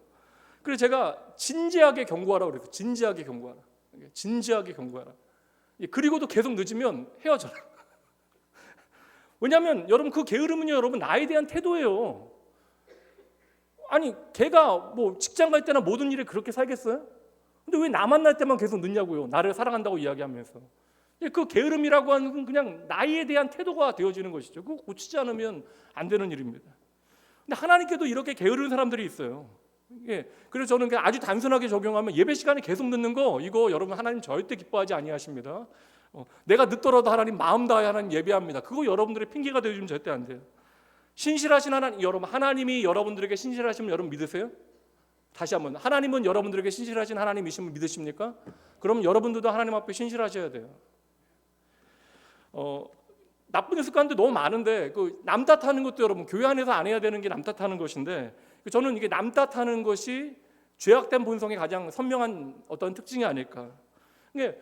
그래서 제가 진지하게 경고하라고 그랬어요. 진지하게 경고하라. 진지하게 경고하라. 그리고도 계속 늦으면 헤어져라. 왜냐하면 여러분, 그 게으름은요, 여러분 나에 대한 태도예요. 아니, 걔가 뭐 직장 갈 때나 모든 일에 그렇게 살겠어요? 근데 왜 나 만날 때만 계속 늦냐고요? 나를 사랑한다고 이야기하면서. 그 게으름이라고 하는 건 그냥 나에 대한 태도가 되어지는 것이죠. 그거 고치지 않으면 안 되는 일입니다. 근데 하나님께도 이렇게 게으른 사람들이 있어요. 그래서 저는 그냥 아주 단순하게 적용하면, 예배 시간에 계속 늦는 거, 이거 여러분 하나님 절대 기뻐하지 아니하십니다. 내가 늦더라도 하나님 마음 다해 하나님 예배합니다. 그거 여러분들의 핑계가 되어주면 절대 안 돼요. 신실하신 하나님, 여러분 하나님이 여러분들에게 신실하시면 여러분 믿으세요? 다시 한번, 하나님은 여러분들에게 신실하신 하나님이시면 믿으십니까? 그럼 여러분들도 하나님 앞에 신실하셔야 돼요. 나쁜 습관도 너무 많은데 그 남 탓하는 것도 여러분 교회 안에서 안 해야 되는 게 남 탓하는 것인데, 저는 이게 남 탓하는 것이 죄악된 본성의 가장 선명한 어떤 특징이 아닐까. 이게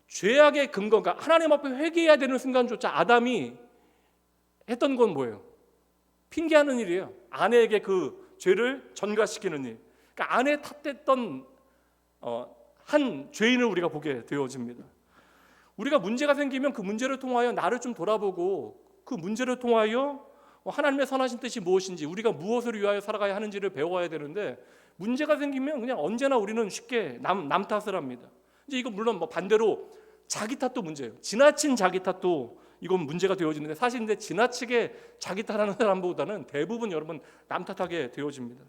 죄악의 근거가 하나님 앞에 회개해야 되는 순간조차 아담이 했던 건 뭐예요? 핑계하는 일이에요. 아내에게 그 죄를 전가시키는 일. 그러니까 아내 탓했던 한 죄인을 우리가 보게 되어집니다. 우리가 문제가 생기면 그 문제를 통하여 나를 좀 돌아보고 그 문제를 통하여 하나님의 선하신 뜻이 무엇인지, 우리가 무엇을 위하여 살아가야 하는지를 배워야 되는데, 문제가 생기면 그냥 언제나 우리는 쉽게 남 탓을 합니다. 이제 이거 물론 뭐 반대로 자기 탓도 문제예요. 지나친 자기 탓도 이건 문제가 되어지는데, 사실 근데 지나치게 자기 탓하는 사람보다는 대부분 여러분 남 탓하게 되어집니다.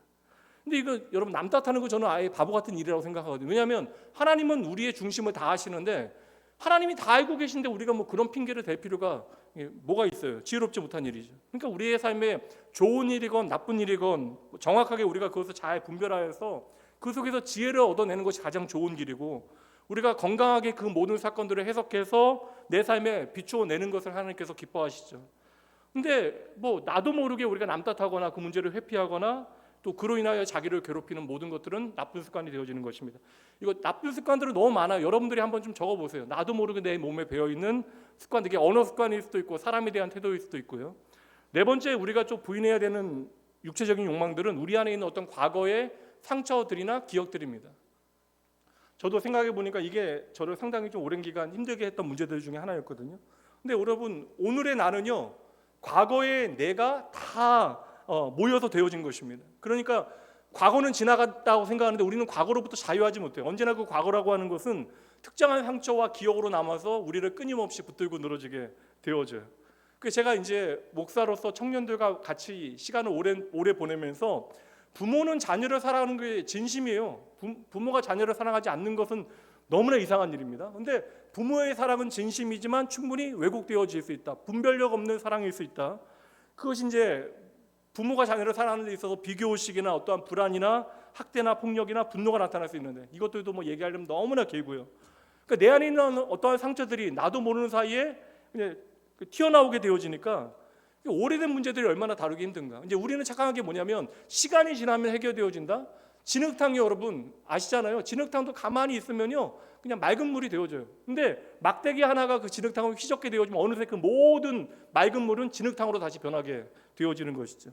근데 이거 여러분 남 탓하는 거 저는 아예 바보 같은 일이라고 생각하거든요. 왜냐하면 하나님은 우리의 중심을 다 아시는데, 하나님이 다 알고 계신데 우리가 뭐 그런 핑계를 댈 필요가 뭐가 있어요? 지혜롭지 못한 일이죠. 그러니까 우리의 삶에 좋은 일이건 나쁜 일이건 정확하게 우리가 그것을 잘 분별하여서 그 속에서 지혜를 얻어내는 것이 가장 좋은 길이고, 우리가 건강하게 그 모든 사건들을 해석해서 내 삶에 비추어 내는 것을 하나님께서 기뻐하시죠. 근데 뭐 나도 모르게 우리가 남 탓하거나 그 문제를 회피하거나 또 그로 인하여 자기를 괴롭히는 모든 것들은 나쁜 습관이 되어지는 것입니다. 이거 나쁜 습관들은 너무 많아요. 여러분들이 한번 좀 적어보세요. 나도 모르게 내 몸에 배어있는 습관들, 이게 언어 습관일 수도 있고 사람에 대한 태도일 수도 있고요. 네 번째, 우리가 좀 부인해야 되는 육체적인 욕망들은 우리 안에 있는 어떤 과거의 상처들이나 기억들입니다. 저도 생각해 보니까 이게 저를 상당히 좀 오랜 기간 힘들게 했던 문제들 중에 하나였거든요. 근데 여러분, 오늘의 나는요, 과거의 내가 다 모여서 되어진 것입니다. 그러니까 과거는 지나갔다고 생각하는데 우리는 과거로부터 자유하지 못해요. 언제나 그 과거라고 하는 것은 특정한 상처와 기억으로 남아서 우리를 끊임없이 붙들고 늘어지게 되어져요. 그래서 제가 이제 목사로서 청년들과 같이 시간을 오래 보내면서, 부모는 자녀를 사랑하는 게 진심이에요. 부모가 자녀를 사랑하지 않는 것은 너무나 이상한 일입니다. 그런데 부모의 사랑은 진심이지만 충분히 왜곡되어질 수 있다. 분별력 없는 사랑일 수 있다. 그것이 이제 부모가 자녀를 사랑하는 데 있어서 비교의식이나 어떠한 불안이나 학대나 폭력이나 분노가 나타날 수 있는데, 이것들도 뭐 얘기하려면 너무나 길고요. 그러니까 내 안에 있는 어떠한 상처들이 나도 모르는 사이에 그냥 튀어나오게 되어지니까 오래된 문제들이 얼마나 다루기 힘든가. 이제 우리는 착각한 게 뭐냐면, 시간이 지나면 해결되어진다. 진흙탕이 여러분 아시잖아요. 진흙탕도 가만히 있으면요 그냥 맑은 물이 되어져요. 근데 막대기 하나가 그 진흙탕을 휘젓게 되어지면 어느새 그 모든 맑은 물은 진흙탕으로 다시 변하게 되어지는 것이죠.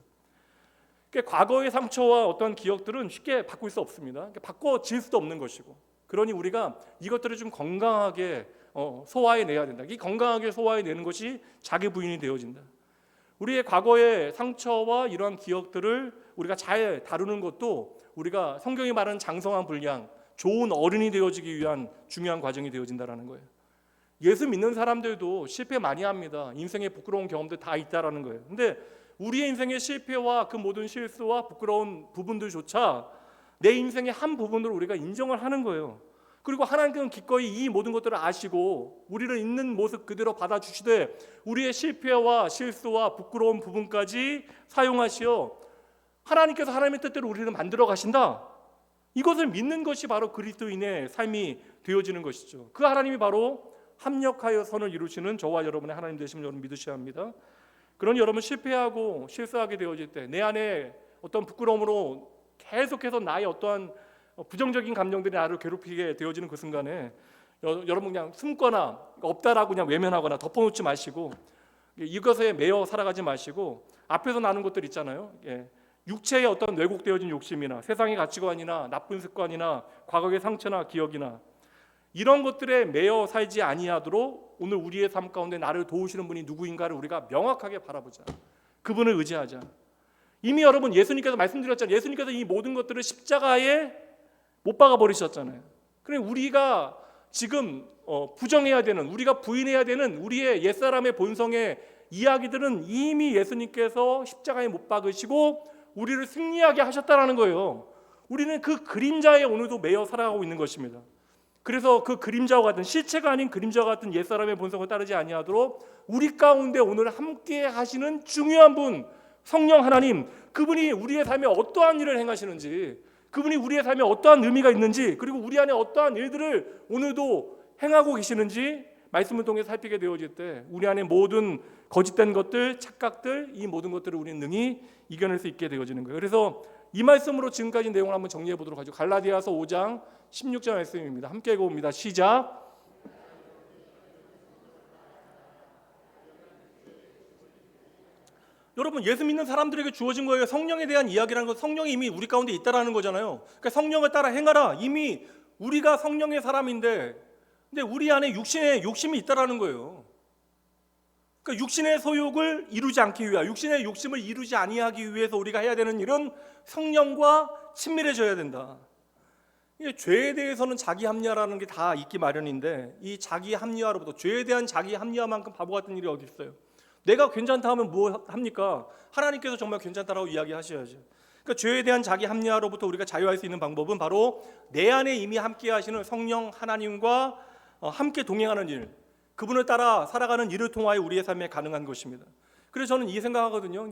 그러니까 과거의 상처와 어떤 기억들은 쉽게 바꿀 수 없습니다. 그러니까 바꿔질 수도 없는 것이고, 그러니 우리가 이것들을 좀 건강하게 소화해내야 된다. 이 건강하게 소화해내는 것이 자기 부인이 되어진다. 우리의 과거의 상처와 이러한 기억들을 우리가 잘 다루는 것도 우리가 성경이 말하는 장성한 분량, 좋은 어른이 되어지기 위한 중요한 과정이 되어진다라는 거예요. 예수 믿는 사람들도 실패 많이 합니다. 인생의 부끄러운 경험들 다 있다라는 거예요. 근데 우리의 인생의 실패와 그 모든 실수와 부끄러운 부분들조차 내 인생의 한 부분으로 우리가 인정을 하는 거예요. 그리고 하나님께서는 기꺼이 이 모든 것들을 아시고 우리를 있는 모습 그대로 받아주시되 우리의 실패와 실수와 부끄러운 부분까지 사용하시어 하나님께서 하나님의 뜻대로 우리를 만들어 가신다. 이것을 믿는 것이 바로 그리스도인의 삶이 되어지는 것이죠. 그 하나님이 바로 합력하여 선을 이루시는 저와 여러분의 하나님 되심을 여러분 믿으셔야 합니다. 그러니 여러분 실패하고 실수하게 되어질 때 내 안에 어떤 부끄러움으로 계속해서 나의 어떠한 부정적인 감정들이 나를 괴롭히게 되어지는 그 순간에 여러분 그냥 숨거나 없다라고 그냥 외면하거나 덮어놓지 마시고, 이것에 매여 살아가지 마시고 앞에서 나눈 것들 있잖아요. 육체의 어떤 왜곡되어진 욕심이나 세상의 가치관이나 나쁜 습관이나 과거의 상처나 기억이나 이런 것들에 매여 살지 아니하도록 오늘 우리의 삶 가운데 나를 도우시는 분이 누구인가를 우리가 명확하게 바라보자. 그분을 의지하자. 이미 여러분 예수님께서 말씀드렸잖아요. 예수님께서 이 모든 것들을 십자가에 못 박아 버리셨잖아요. 그래 우리가 지금 부정해야 되는, 우리가 부인해야 되는 우리의 옛사람의 본성의 이야기들은 이미 예수님께서 십자가에 못 박으시고 우리를 승리하게 하셨다라는 거예요. 우리는 그 그림자에 오늘도 매여 살아가고 있는 것입니다. 그래서 그 그림자와 같은, 실체가 아닌 그림자와 같은 옛사람의 본성을 따르지 아니하도록 우리 가운데 오늘 함께 하시는 중요한 분, 성령 하나님, 그분이 우리의 삶에 어떠한 일을 행하시는지, 그분이 우리의 삶에 어떠한 의미가 있는지, 그리고 우리 안에 어떠한 일들을 오늘도 행하고 계시는지 말씀을 통해 살피게 되어질 때 우리 안에 모든 거짓된 것들, 착각들, 이 모든 것들을 우리는 능히 이겨낼 수 있게 되어지는 거예요. 그래서 이 말씀으로 지금까지 내용을 한번 정리해 보도록 하죠. 갈라디아서 5장 16절 말씀입니다. 함께 읽어봅니다. 시작. 여러분, 예수 믿는 사람들에게 주어진 거예요. 성령에 대한 이야기라는 건 성령이 이미 우리 가운데 있다라는 거잖아요. 그러니까 성령을 따라 행하라. 이미 우리가 성령의 사람인데, 근데 우리 안에 육신의 욕심이 있다라는 거예요. 그러니까 육신의 소욕을 이루지 않기 위하, 육신의 욕심을 이루지 아니하기 위해서 우리가 해야 되는 일은 성령과 친밀해져야 된다. 이게 죄에 대해서는 자기 합리화라는 게 다 있기 마련인데, 이 자기 합리화로부터, 죄에 대한 자기 합리화만큼 바보 같은 일이 어디 있어요? 내가 괜찮다 하면 뭐 합니까? 하나님께서 정말 괜찮다라고 이야기하셔야죠. 그러니까 죄에 대한 자기 합리화로부터 우리가 자유할 수 있는 방법은 바로 내 안에 이미 함께 하시는 성령 하나님과 함께 동행하는 일, 그분을 따라 살아가는 일을 통하여 우리의 삶에 가능한 것입니다. 그래서 저는 이 생각하거든요.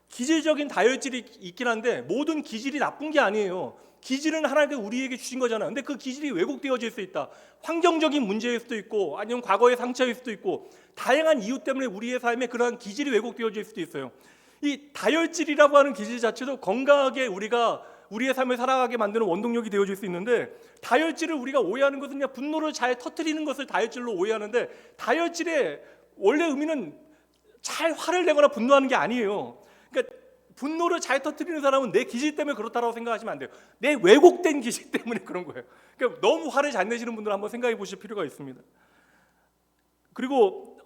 기질적인 다혈질이 있긴 한데 모든 기질이 나쁜 게 아니에요. 기질은 하나님께서 우리에게 주신 거잖아요. 근데 그 기질이 왜곡되어질 수 있다. 환경적인 문제일 수도 있고, 아니면 과거의 상처일 수도 있고, 다양한 이유 때문에 우리의 삶에 그러한 기질이 왜곡되어질 수도 있어요. 이 다혈질이라고 하는 기질 자체도 건강하게 우리가 우리의 삶을 살아가게 만드는 원동력이 되어질 수 있는데, 다혈질을 우리가 오해하는 것은 그냥 분노를 잘 터뜨리는 것을 다혈질로 오해하는데, 다혈질의 원래 의미는 잘 화를 내거나 분노하는 게 아니에요. 그러니까 분노를 잘 터뜨리는 사람은 내 기질 때문에 그렇다라고 생각하시면 안 돼요. 내 왜곡된 기질 때문에 그런 거예요. 그러니까 너무 화를 잘 내시는 분들은 한번 생각해 보실 필요가 있습니다. 그리고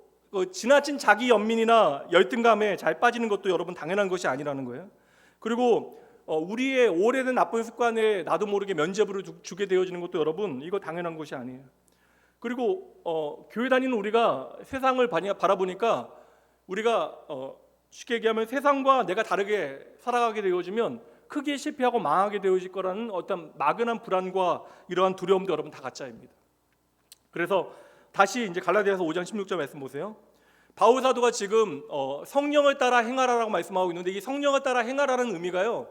지나친 자기 연민이나 열등감에 잘 빠지는 것도 여러분 당연한 것이 아니라는 거예요. 그리고 우리의 오래된 나쁜 습관에 나도 모르게 면죄부를 주게 되어지는 것도 여러분 이거 당연한 것이 아니에요. 그리고 교회 다니는 우리가 세상을 바라보니까 우리가 쉽게 얘기하면 세상과 내가 다르게 살아가게 되어지면 크게 실패하고 망하게 되어질 거라는 어떤 막연한 불안과 이러한 두려움도 여러분 다 가짜입니다. 그래서 다시 이제 갈라디아서 5장 16절 말씀 보세요. 바울 사도가 지금 성령을 따라 행하라라고 말씀하고 있는데, 이 성령을 따라 행하라는 의미가요,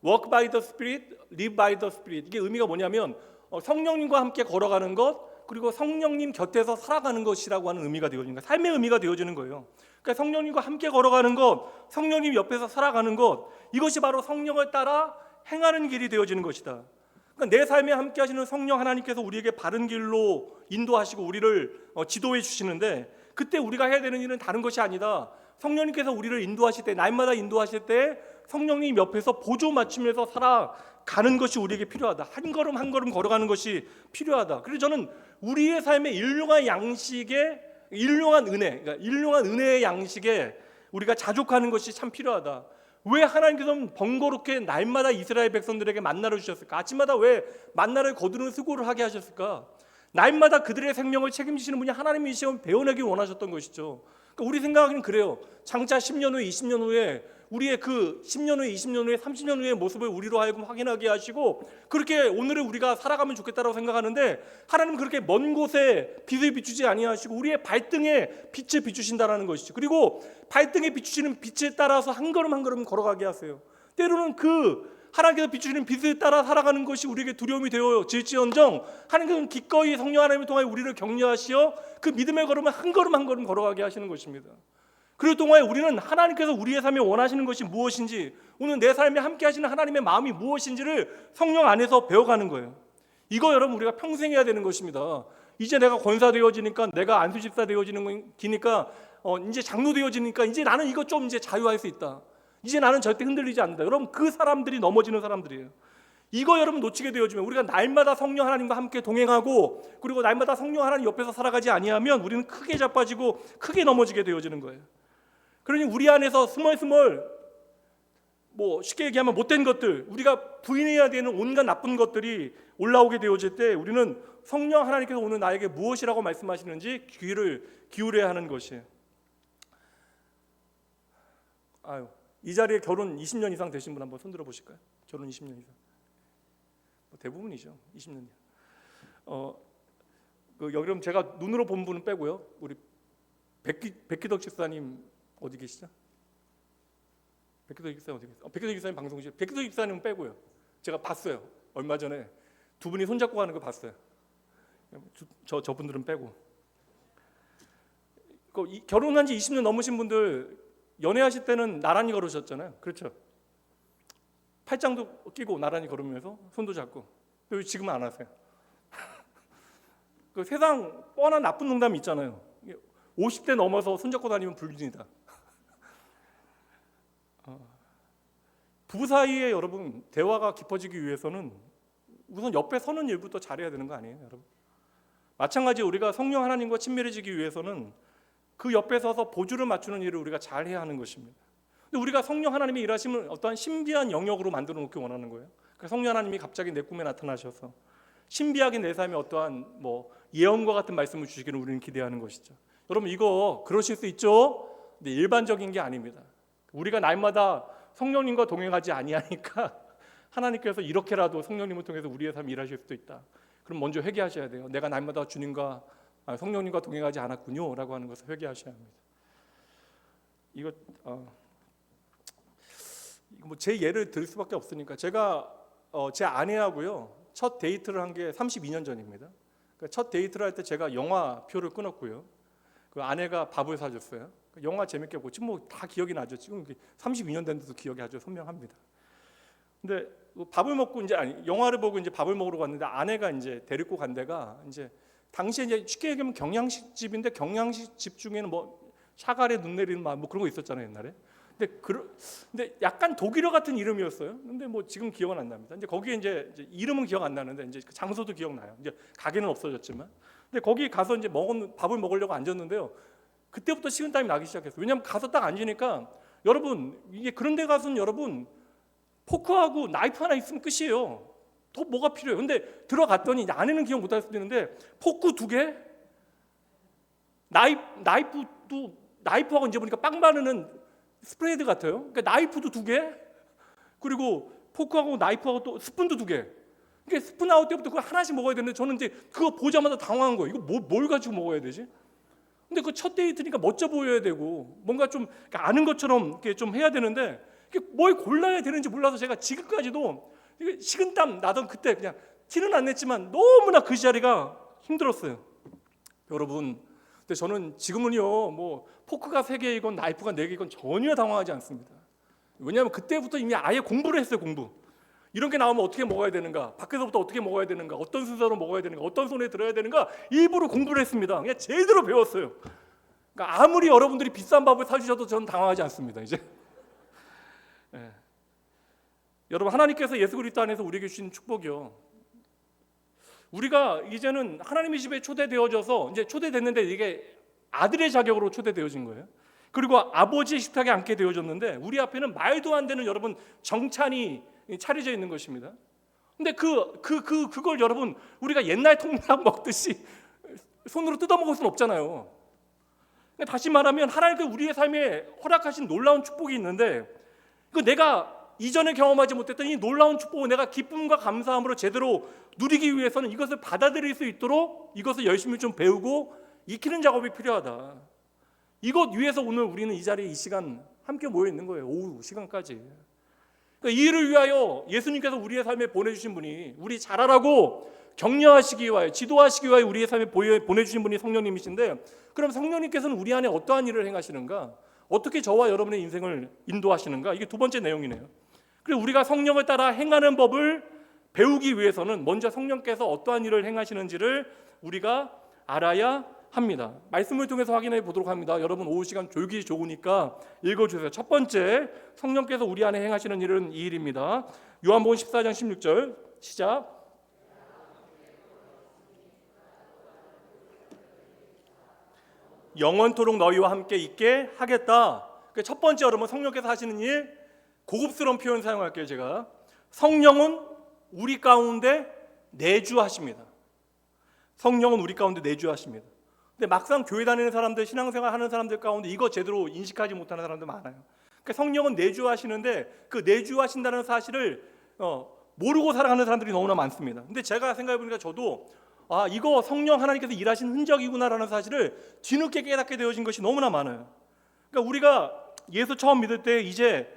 walk by the Spirit, live by the Spirit. 이게 의미가 뭐냐면 성령님과 함께 걸어가는 것, 그리고 성령님 곁에서 살아가는 것이라고 하는 의미가 되어지는 거예요. 삶의 의미가 되어지는 거예요. 그러니까 성령님과 함께 걸어가는 것, 성령님 옆에서 살아가는 것, 이것이 바로 성령을 따라 행하는 길이 되어지는 것이다. 그러니까 내 삶에 함께 하시는 성령 하나님께서 우리에게 바른 길로 인도하시고 우리를 지도해 주시는데, 그때 우리가 해야 되는 일은 다른 것이 아니다. 성령님께서 우리를 인도하실 때, 날마다 인도하실 때 성령님 옆에서 보조 맞추면서 살아가는 것이 우리에게 필요하다. 한 걸음 한 걸음 걸어가는 것이 필요하다. 그래서 저는 우리의 삶의 일용한 양식에, 일용한 은혜, 그러니까 일용한 은혜의 양식에 우리가 자족하는 것이 참 필요하다. 왜 하나님께서는 번거롭게 날마다 이스라엘 백성들에게 만나를 주셨을까? 아침마다 왜 만나를 거두는 수고를 하게 하셨을까? 날마다 그들의 생명을 책임지시는 분이 하나님이시면 배워내기 원하셨던 것이죠. 그러니까 우리 생각하기는 그래요. 장차 10년 후에 20년 후에 우리의 그 10년 후에 20년 후에 30년 후의 모습을 우리로 하여금 확인하게 하시고 그렇게 오늘을 우리가 살아가면 좋겠다라고 생각하는데, 하나님은 그렇게 먼 곳에 빛을 비추지 아니하시고 우리의 발등에 빛을 비추신다라는 것이죠. 그리고 발등에 비추시는 빛에 따라서 한 걸음 한 걸음 걸어가게 하세요. 때로는 그 하나님께서 비추시는 빛을 따라 살아가는 것이 우리에게 두려움이 되어질지언정, 하나님께서는 기꺼이 성령 하나님을 통하여 우리를 격려하시어 그 믿음의 걸음을 한 걸음 한 걸음 걸어가게 하시는 것입니다. 그 동안에 우리는 하나님께서 우리의 삶에 원하시는 것이 무엇인지, 오늘 내 삶에 함께 하시는 하나님의 마음이 무엇인지를 성령 안에서 배워가는 거예요. 이거 여러분 우리가 평생 해야 되는 것입니다. 이제 내가 권사 되어지니까, 내가 안수집사 되어지는 기니까, 이제 장로 되어지니까 이제 나는 이거 좀 이제 자유할 수 있다. 이제 나는 절대 흔들리지 않는다. 여러분 그 사람들이 넘어지는 사람들이에요. 이거 여러분 놓치게 되어지면, 우리가 날마다 성령 하나님과 함께 동행하고 그리고 날마다 성령 하나님 옆에서 살아가지 아니하면 우리는 크게 자빠지고 크게 넘어지게 되어지는 거예요. 그러니 우리 안에서 스멀스멀, 쉽게 얘기하면 못된 것들, 우리가 부인해야 되는 온갖 나쁜 것들이 올라오게 되어질 때 우리는 성령 하나님께서 오늘 나에게 무엇이라고 말씀하시는지 귀를 기울여야 하는 것이에요. 이 자리에 결혼 20년 이상 되신 분 한번 손들어 보실까요? 결혼 20년 이상. 대부분이죠. 20년. 여러분 제가 눈으로 본 분은 빼고요. 우리 백기덕 집사님 어디 계시죠? 백교도 집사님 어디 계세요? 백교도 집사님 방송실. 백교도 집사님은 빼고요. 제가 봤어요. 얼마 전에 두 분이 손잡고 가는 거 봤어요. 저분들은 빼고. 결혼한 지 20년 넘으신 분들 연애하실 때는 나란히 걸으셨잖아요. 그렇죠? 팔짱도 끼고 나란히 걸으면서 손도 잡고. 왜 지금은 안 하세요? 그 세상 뻔한 나쁜 농담이 있잖아요. 50대 넘어서 손잡고 다니면 불륜이다. 부부 사이에 여러분 대화가 깊어지기 위해서는 우선 옆에 서는 일부터 잘해야 되는 거 아니에요, 여러분? 마찬가지 우리가 성령 하나님과 친밀해지기 위해서는 그 옆에 서서 보조를 맞추는 일을 우리가 잘해야 하는 것입니다. 근데 우리가 성령 하나님의 일하심을 어떠한 신비한 영역으로 만들어 놓기 원하는 거예요. 그러니까 성령 하나님이 갑자기 내 꿈에 나타나셔서 신비하게 내 삶에 어떠한 예언과 같은 말씀을 주시기를 우리는 기대하는 것이죠. 여러분 이거 그러실 수 있죠? 근데 일반적인 게 아닙니다. 우리가 날마다 성령님과 동행하지 아니하니까 하나님께서 이렇게라도 성령님을 통해서 우리의 삶을 일하실 수도 있다. 그럼 먼저 회개하셔야 돼요. 내가 날마다 주님과 성령님과 동행하지 않았군요 라고 하는 것을 회개하셔야 합니다. 이거 제 예를 들 수밖에 없으니까 제가 제 아내하고요 첫 데이트를 한 게 32년 전입니다. 그러니까 첫 데이트를 할 때 제가 영화표를 끊었고요. 그 아내가 밥을 사줬어요. 영화 재밌게 보지 다 기억이 나죠. 지금 32년 됐는데도 기억이 아주 선명합니다. 근데 밥을 먹고 영화를 보고 밥을 먹으러 갔는데 아내가 데리고 간 데가 당시에 쉽게 얘기하면 경양식 집인데 경양식 집 중에는 샤갈에 눈 내리는 그런 거 있었잖아요 옛날에. 근데 약간 독일어 같은 이름이었어요. 근데 지금 기억은 안 납니다. 거기에 이름은 기억 안 나는데 그 장소도 기억나요. 가게는 없어졌지만. 근데 거기 가서 밥을 먹으려고 앉았는데요. 그때부터 식은땀이 나기 시작했어요. 왜냐하면 가서 딱 앉으니까 여러분 이게 그런 데 가서는 여러분 포크하고 나이프 하나 있으면 끝이에요. 더 뭐가 필요해요? 근데 들어갔더니 안에는 기억 못할 수도 있는데 포크 2개, 나이프하고 보니까 빵 바르는 스프레드 같아요. 그러니까 나이프도 2개, 그리고 포크하고 나이프하고 또 스푼도 2개. 그러니까 스푼 나올 때부터 그거 하나씩 먹어야 되는데 저는 그거 보자마자 당황한 거예요. 이거 뭘 가지고 먹어야 되지? 근데 그 첫 데이트니까 멋져 보여야 되고 뭔가 좀 아는 것처럼 이렇게 좀 해야 되는데 뭘 골라야 되는지 몰라서 제가 지금까지도 식은땀 나던 그때 그냥 티는 안 냈지만 너무나 그 자리가 힘들었어요. 여러분, 근데 저는 지금은요 포크가 3개이건 나이프가 4개이건 전혀 당황하지 않습니다. 왜냐하면 그때부터 이미 아예 공부를 했어요. 공부. 이런 게 나오면 어떻게 먹어야 되는가, 밖에서부터 어떻게 먹어야 되는가, 어떤 순서로 먹어야 되는가, 어떤 손에 들어야 되는가 일부러 공부를 했습니다. 그냥 제대로 배웠어요. 그러니까 아무리 여러분들이 비싼 밥을 사주셔도 저는 당황하지 않습니다. 이제 여러분 하나님께서 예수 그리스도 안에서 우리에게 주신 축복이요. 우리가 이제는 하나님의 집에 초대되어져서 초대됐는데 이게 아들의 자격으로 초대되어진 거예요. 그리고 아버지의 식탁에 앉게 되어졌는데 우리 앞에는 말도 안 되는 여러분 정찬이 차려져 있는 것입니다. 근데 그걸 여러분 우리가 옛날 통닭 먹듯이 손으로 뜯어 먹을 수는 없잖아요. 다시 말하면 하나님께서 우리의 삶에 허락하신 놀라운 축복이 있는데 그 내가 이전에 경험하지 못했던 이 놀라운 축복을 내가 기쁨과 감사함으로 제대로 누리기 위해서는 이것을 받아들일 수 있도록 이것을 열심히 좀 배우고 익히는 작업이 필요하다. 이것 위해서 오늘 우리는 이 자리에 이 시간 함께 모여 있는 거예요. 오후 시간까지. 그러니까 이 일을 위하여 예수님께서 우리의 삶에 보내주신 분이 우리 잘하라고 격려하시기 위하여 지도하시기 위하여 우리의 삶에 보내주신 분이 성령님이신데 그럼 성령님께서는 우리 안에 어떠한 일을 행하시는가? 어떻게 저와 여러분의 인생을 인도하시는가? 이게 두 번째 내용이네요. 그리고 우리가 성령을 따라 행하는 법을 배우기 위해서는 먼저 성령께서 어떠한 일을 행하시는지를 우리가 알아야 합니다. 말씀을 통해서 확인해 보도록 합니다. 여러분 오후 시간 졸기 좋으니까 읽어주세요. 첫 번째, 성령께서 우리 안에 행하시는 일은 이 일입니다. 요한복음 14장 16절 시작. 영원토록 너희와 함께 있게 하겠다. 첫 번째 여러분 성령께서 하시는 일, 고급스러운 표현 사용할게요. 제가 성령은 우리 가운데 내주하십니다. 성령은 우리 가운데 내주하십니다. 근데 막상 교회 다니는 사람들, 신앙생활 하는 사람들 가운데 이거 제대로 인식하지 못하는 사람들 많아요. 그러니까 성령은 내주하시는데 그 내주하신다는 사실을 모르고 살아가는 사람들이 너무나 많습니다. 근데 제가 생각해 보니까 저도 이거 성령 하나님께서 일하신 흔적이구나라는 사실을 뒤늦게 깨닫게 되어진 것이 너무나 많아요. 그러니까 우리가 예수 처음 믿을 때 이제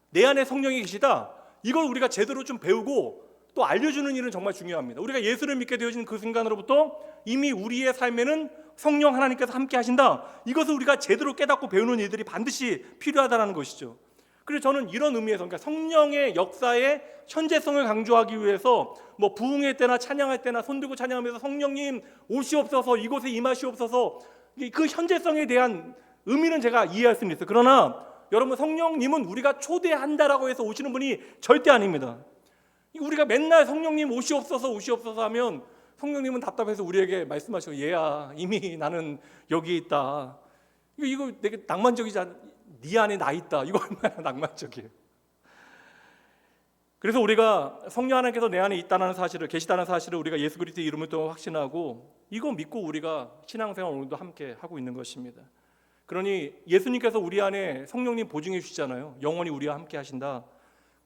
내 안에 성령이 계시다. 이걸 우리가 제대로 좀 배우고 또 알려주는 일은 정말 중요합니다. 우리가 예수를 믿게 되어진 그 순간으로부터 이미 우리의 삶에는 성령 하나님께서 함께 하신다. 이것을 우리가 제대로 깨닫고 배우는 일들이 반드시 필요하다는 것이죠. 그래서 저는 이런 의미에서, 그러니까 성령의 역사의 현재성을 강조하기 위해서 뭐 부흥회 때나 찬양할 때나 손들고 찬양하면서 성령님 오시옵소서, 이곳에 임하시옵소서, 그 현재성에 대한 의미는 제가 이해할 수는 있어요. 그러나 여러분, 성령님은 우리가 초대한다라고 해서 오시는 분이 절대 아닙니다. 우리가 맨날 성령님 오시옵소서 오시옵소서 하면 성령님은 답답해서 우리에게 말씀하시고, 얘야 이미 나는 여기 있다. 이거 되게 낭만적이지 않아? 네 안에 나 있다. 이거 얼마나 낭만적이에요. 그래서 우리가 성령 하나님께서 내 안에 있다는 사실을, 계시다는 사실을 우리가 예수 그리스도의 이름을 통해 확신하고 이거 믿고 우리가 신앙생활 오늘도 함께 하고 있는 것입니다. 그러니 예수님께서 우리 안에 성령님 보증해 주시잖아요. 영원히 우리와 함께 하신다.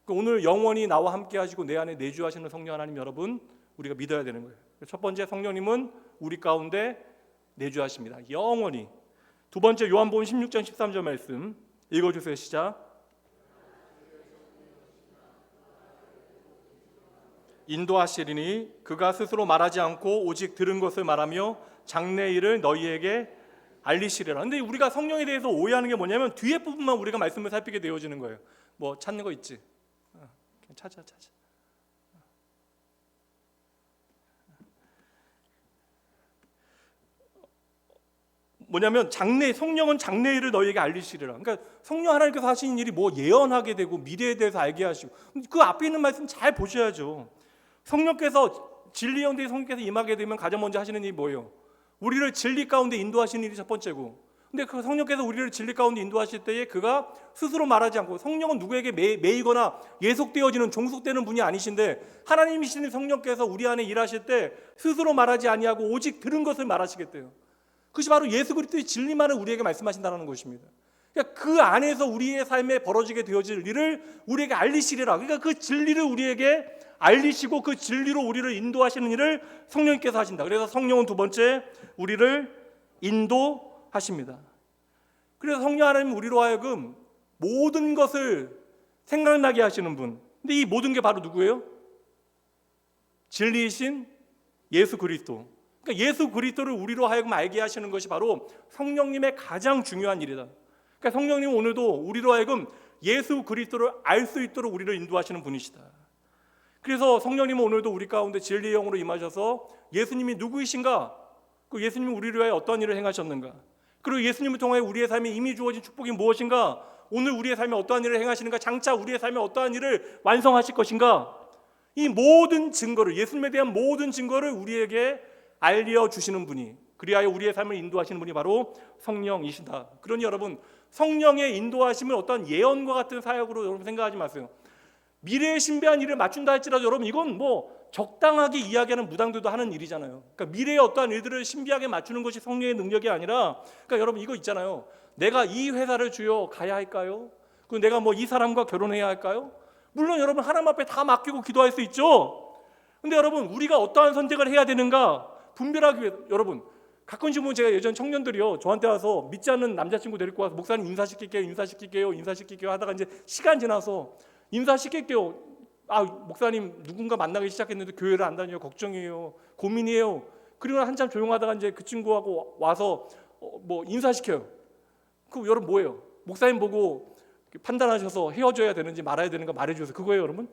오늘 영원히 나와 함께 하시고 내 안에 내주하시는 성령 하나님, 여러분 우리가 믿어야 되는 거예요. 첫 번째, 성령님은 우리 가운데 내주하십니다. 영원히. 두 번째, 요한복음 16장 13절 말씀 읽어주세요. 시작. 인도하시리니 그가 스스로 말하지 않고 오직 들은 것을 말하며 장래 일을 너희에게 알리시리라. 근데 우리가 성령에 대해서 오해하는 게 뭐냐면 뒤에 부분만 우리가 말씀을 살피게 되어지는 거예요. 뭐 찾는 거 있지? 찾아. 뭐냐면 성령은 장래 일을 너희에게 알리시리라. 그러니까 성령 하나님께서 하시는 일이 뭐 예언하게 되고 미래에 대해서 알게 하시고, 그 앞에 있는 말씀 잘 보셔야죠. 성령께서 진리 영대에 성령께서 임하게 되면 가장 먼저 하시는 일이 뭐예요? 우리를 진리 가운데 인도하시는 일이 첫 번째고, 근데 그 성령께서 우리를 진리 가운데 인도하실 때에 그가 스스로 말하지 않고, 성령은 누구에게 매이거나 예속되어지는 종속되는 분이 아니신데 하나님이신 성령께서 우리 안에 일하실 때 스스로 말하지 아니하고 오직 들은 것을 말하시겠대요. 그것이 바로 예수 그리스도의 진리만을 우리에게 말씀하신다는 것입니다. 그러니까 그 안에서 우리의 삶에 벌어지게 되어질 일을 우리에게 알리시리라. 그러니까 그 진리를 우리에게 알리시고 그 진리로 우리를 인도하시는 일을 성령님께서 하신다. 그래서 성령은 두 번째, 우리를 인도하십니다. 그래서 성령 하나님은 우리로 하여금 모든 것을 생각나게 하시는 분. 근데 이 모든 게 바로 누구예요? 진리이신 예수 그리스도. 그러니까 예수 그리스도를 우리로 하여금 알게 하시는 것이 바로 성령님의 가장 중요한 일이다. 그러니까 성령님은 오늘도 우리로 하여금 예수 그리스도를 알 수 있도록 우리를 인도하시는 분이시다. 그래서 성령님은 오늘도 우리 가운데 진리의 영으로 임하셔서 예수님이 누구이신가, 그 예수님이 우리를 위하여 어떠한 일을 행하셨는가, 그리고 예수님을 통하여 우리의 삶에 이미 주어진 축복이 무엇인가, 오늘 우리의 삶에 어떠한 일을 행하시는가, 장차 우리의 삶에 어떠한 일을 완성하실 것인가, 이 모든 증거를, 예수님에 대한 모든 증거를 우리에게 알려주시는 분이, 그리하여 우리의 삶을 인도하시는 분이 바로 성령이시다. 그러니 여러분, 성령의 인도하심을 어떤 예언과 같은 사역으로 여러분 생각하지 마세요. 미래의 신비한 일을 맞춘다 할지라도 여러분, 이건 뭐 적당하게 이야기하는 무당들도 하는 일이잖아요. 그러니까 미래의 어떠한 일들을 신비하게 맞추는 것이 성령의 능력이 아니라, 그러니까 여러분 이거 있잖아요. 내가 이 회사를 주여 가야 할까요? 그리고 내가 뭐 이 사람과 결혼해야 할까요? 물론 여러분 하나님 앞에 다 맡기고 기도할 수 있죠. 근데 여러분, 우리가 어떠한 선택을 해야 되는가 분별하기 위해, 여러분 가끔씩 보면 제가 예전 청년들이요 저한테 와서 믿지 않는 남자친구 데리고 와서 목사님 인사시킬게요 하다가 이제 시간 지나서 인사시킬게요. 아, 목사님 누군가 만나기 시작했는데 교회를 안 다녀요. 걱정이에요. 고민이에요. 그리고 한참 조용하다가 이제 그 친구하고 와서 뭐 인사시켜요. 그 여러분 뭐예요? 목사님 보고 판단하셔서 헤어져야 되는지 말아야 되는가 말해주세요. 그거예요, 여러분?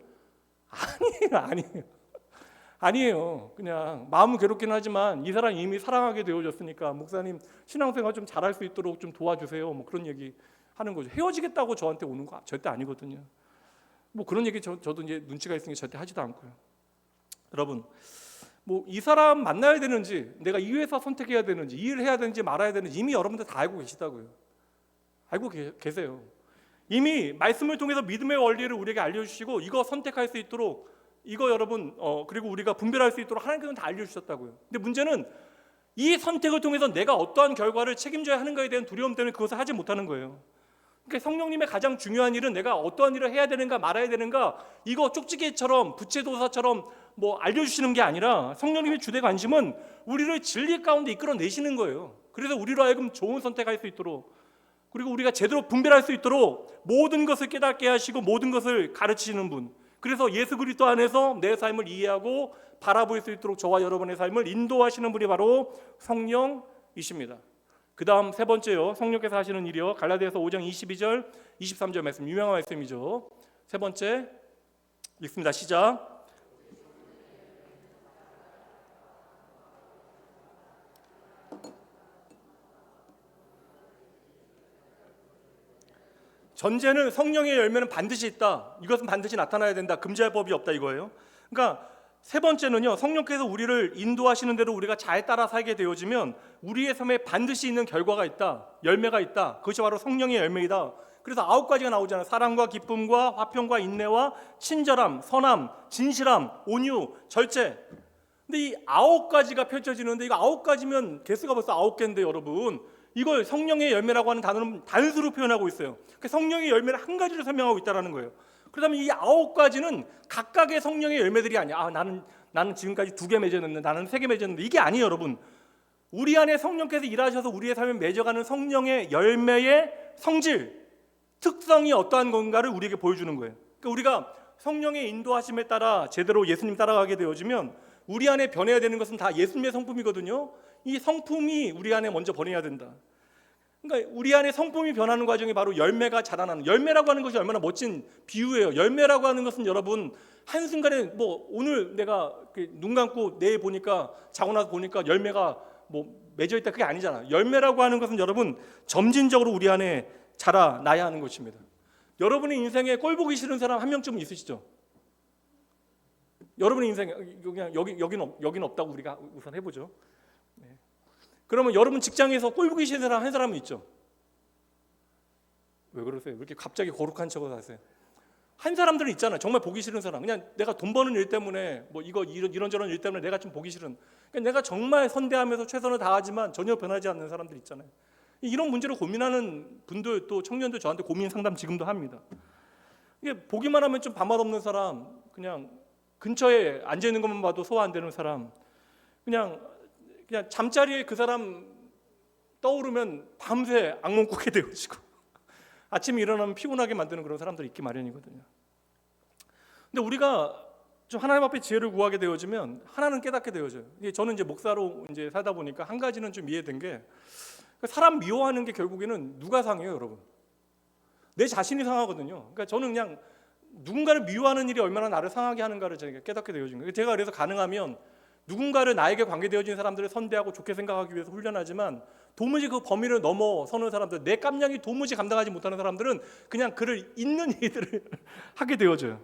아니에요. 그냥 마음은 괴롭긴 하지만 이 사람이 이미 사랑하게 되어졌으니까 목사님 신앙생활 좀 잘할 수 있도록 좀 도와주세요. 뭐 그런 얘기 하는 거죠. 헤어지겠다고 저한테 오는 거 절대 아니거든요. 뭐 그런 얘기 저도 이제 눈치가 있으니까 절대 하지도 않고요. 여러분, 뭐 이 사람 만나야 되는지, 내가 이 회사 선택해야 되는지, 이 일을 해야 되는지 말아야 되는지 이미 여러분들 다 알고 계시다고요. 알고 계세요. 이미 말씀을 통해서 믿음의 원리를 우리에게 알려주시고 이거 선택할 수 있도록, 이거 여러분 그리고 우리가 분별할 수 있도록 하나님께서는 다 알려주셨다고요. 근데 문제는 이 선택을 통해서 내가 어떠한 결과를 책임져야 하는가에 대한 두려움 때문에 그것을 하지 못하는 거예요. 그러니까 성령님의 가장 중요한 일은 내가 어떠한 일을 해야 되는가 말아야 되는가, 이거 쪽지게처럼 부채도사처럼 뭐 알려주시는 게 아니라 성령님의 주대 관심은 우리를 진리 가운데 이끌어내시는 거예요. 그래서 우리로 하여금 좋은 선택할 수 있도록, 그리고 우리가 제대로 분별할 수 있도록 모든 것을 깨닫게 하시고 모든 것을 가르치시는 분, 그래서 예수 그리스도 안에서 내 삶을 이해하고 바라볼 수 있도록 저와 여러분의 삶을 인도하시는 분이 바로 성령이십니다. 그 다음 세 번째요, 성령께서 하시는 일이요, 갈라디아서 5장 22절 23절 말씀, 유명한 말씀이죠. 세 번째 읽습니다. 시작. 전제는 성령의 열매는 반드시 있다. 이것은 반드시 나타나야 된다. 금지할 법이 없다 이거예요. 그러니까 세 번째는요, 성령께서 우리를 인도하시는 대로 우리가 잘 따라 살게 되어지면 우리의 삶에 반드시 있는 결과가 있다. 열매가 있다. 그것이 바로 성령의 열매이다. 그래서 9가지가 나오잖아요. 사랑과 기쁨과 화평과 인내와 친절함, 선함, 진실함, 온유, 절제. 근데 이 9가지가 펼쳐지는데, 이거 9가지면 개수가 벌써 9개인데 여러분, 이걸 성령의 열매라고 하는 단어는 단수로 표현하고 있어요. 그러니까 성령의 열매를 한 가지로 설명하고 있다는 거예요. 그렇다면 이 9가지는 각각의 성령의 열매들이 아니야. 나는 지금까지 2개 맺었는데, 나는 3개 맺었는데, 이게 아니에요 여러분. 우리 안에 성령께서 일하셔서 우리의 삶에 맺어가는 성령의 열매의 성질, 특성이 어떠한 건가를 우리에게 보여주는 거예요. 그러니까 우리가 성령의 인도하심에 따라 제대로 예수님 따라가게 되어지면 우리 안에 변해야 되는 것은 다 예수님의 성품이거든요. 이 성품이 우리 안에 먼저 번해야 된다. 그러니까 우리 안에 성품이 변하는 과정이 바로 열매가 자라나는, 열매라고 하는 것이 얼마나 멋진 비유예요. 열매라고 하는 것은 여러분 한순간에 뭐 오늘 내가 눈 감고 내일 보니까, 자고 나서 보니까 열매가 뭐 맺어 있다, 그게 아니잖아. 열매라고 하는 것은 여러분 점진적으로 우리 안에 자라나야 하는 것입니다. 여러분의 인생에 꼴 보기 싫은 사람 한 명쯤은 있으시죠? 여러분의 인생에 그냥 여기는 없다고 우리가 우선 해보죠. 네. 그러면 여러분 직장에서 꼴 보기 싫은 사람 한 사람은 있죠? 왜 그러세요? 왜 이렇게 갑자기 거룩한 척을 하세요? 한 사람들은 있잖아요. 정말 보기 싫은 사람. 그냥 내가 돈 버는 일 때문에, 뭐 이런저런 일 때문에 내가 좀 보기 싫은. 그러니까 내가 정말 선대하면서 최선을 다하지만 전혀 변하지 않는 사람들 있잖아요. 이런 문제로 고민하는 분들, 또 청년들 저한테 고민 상담 지금도 합니다. 이게 보기만 하면 좀 밥맛 없는 사람, 그냥 근처에 앉아 있는 것만 봐도 소화 안 되는 사람, 그냥 잠자리에 그 사람 떠오르면 밤새 악몽 꾸게 되어지고 아침에 일어나면 피곤하게 만드는 그런 사람들이 있기 마련이거든요. 근데 우리가 좀 하나님 앞에 지혜를 구하게 되어지면 하나는 깨닫게 되어져요. 저는 이제 목사로 이제 살다 보니까 한 가지는 좀 이해된 게, 사람 미워하는 게 결국에는 누가 상해요, 여러분? 내 자신이 상하거든요. 그러니까 저는 그냥 누군가를 미워하는 일이 얼마나 나를 상하게 하는가를 제가 깨닫게 되어진 거예요. 제가 그래서 가능하면 누군가를, 나에게 관계되어진 사람들을 선대하고 좋게 생각하기 위해서 훈련하지만, 도무지 그 범위를 넘어서는 사람들, 내 깜냥이 도무지 감당하지 못하는 사람들은 그냥 그를 잊는 일들을 하게 되어져요.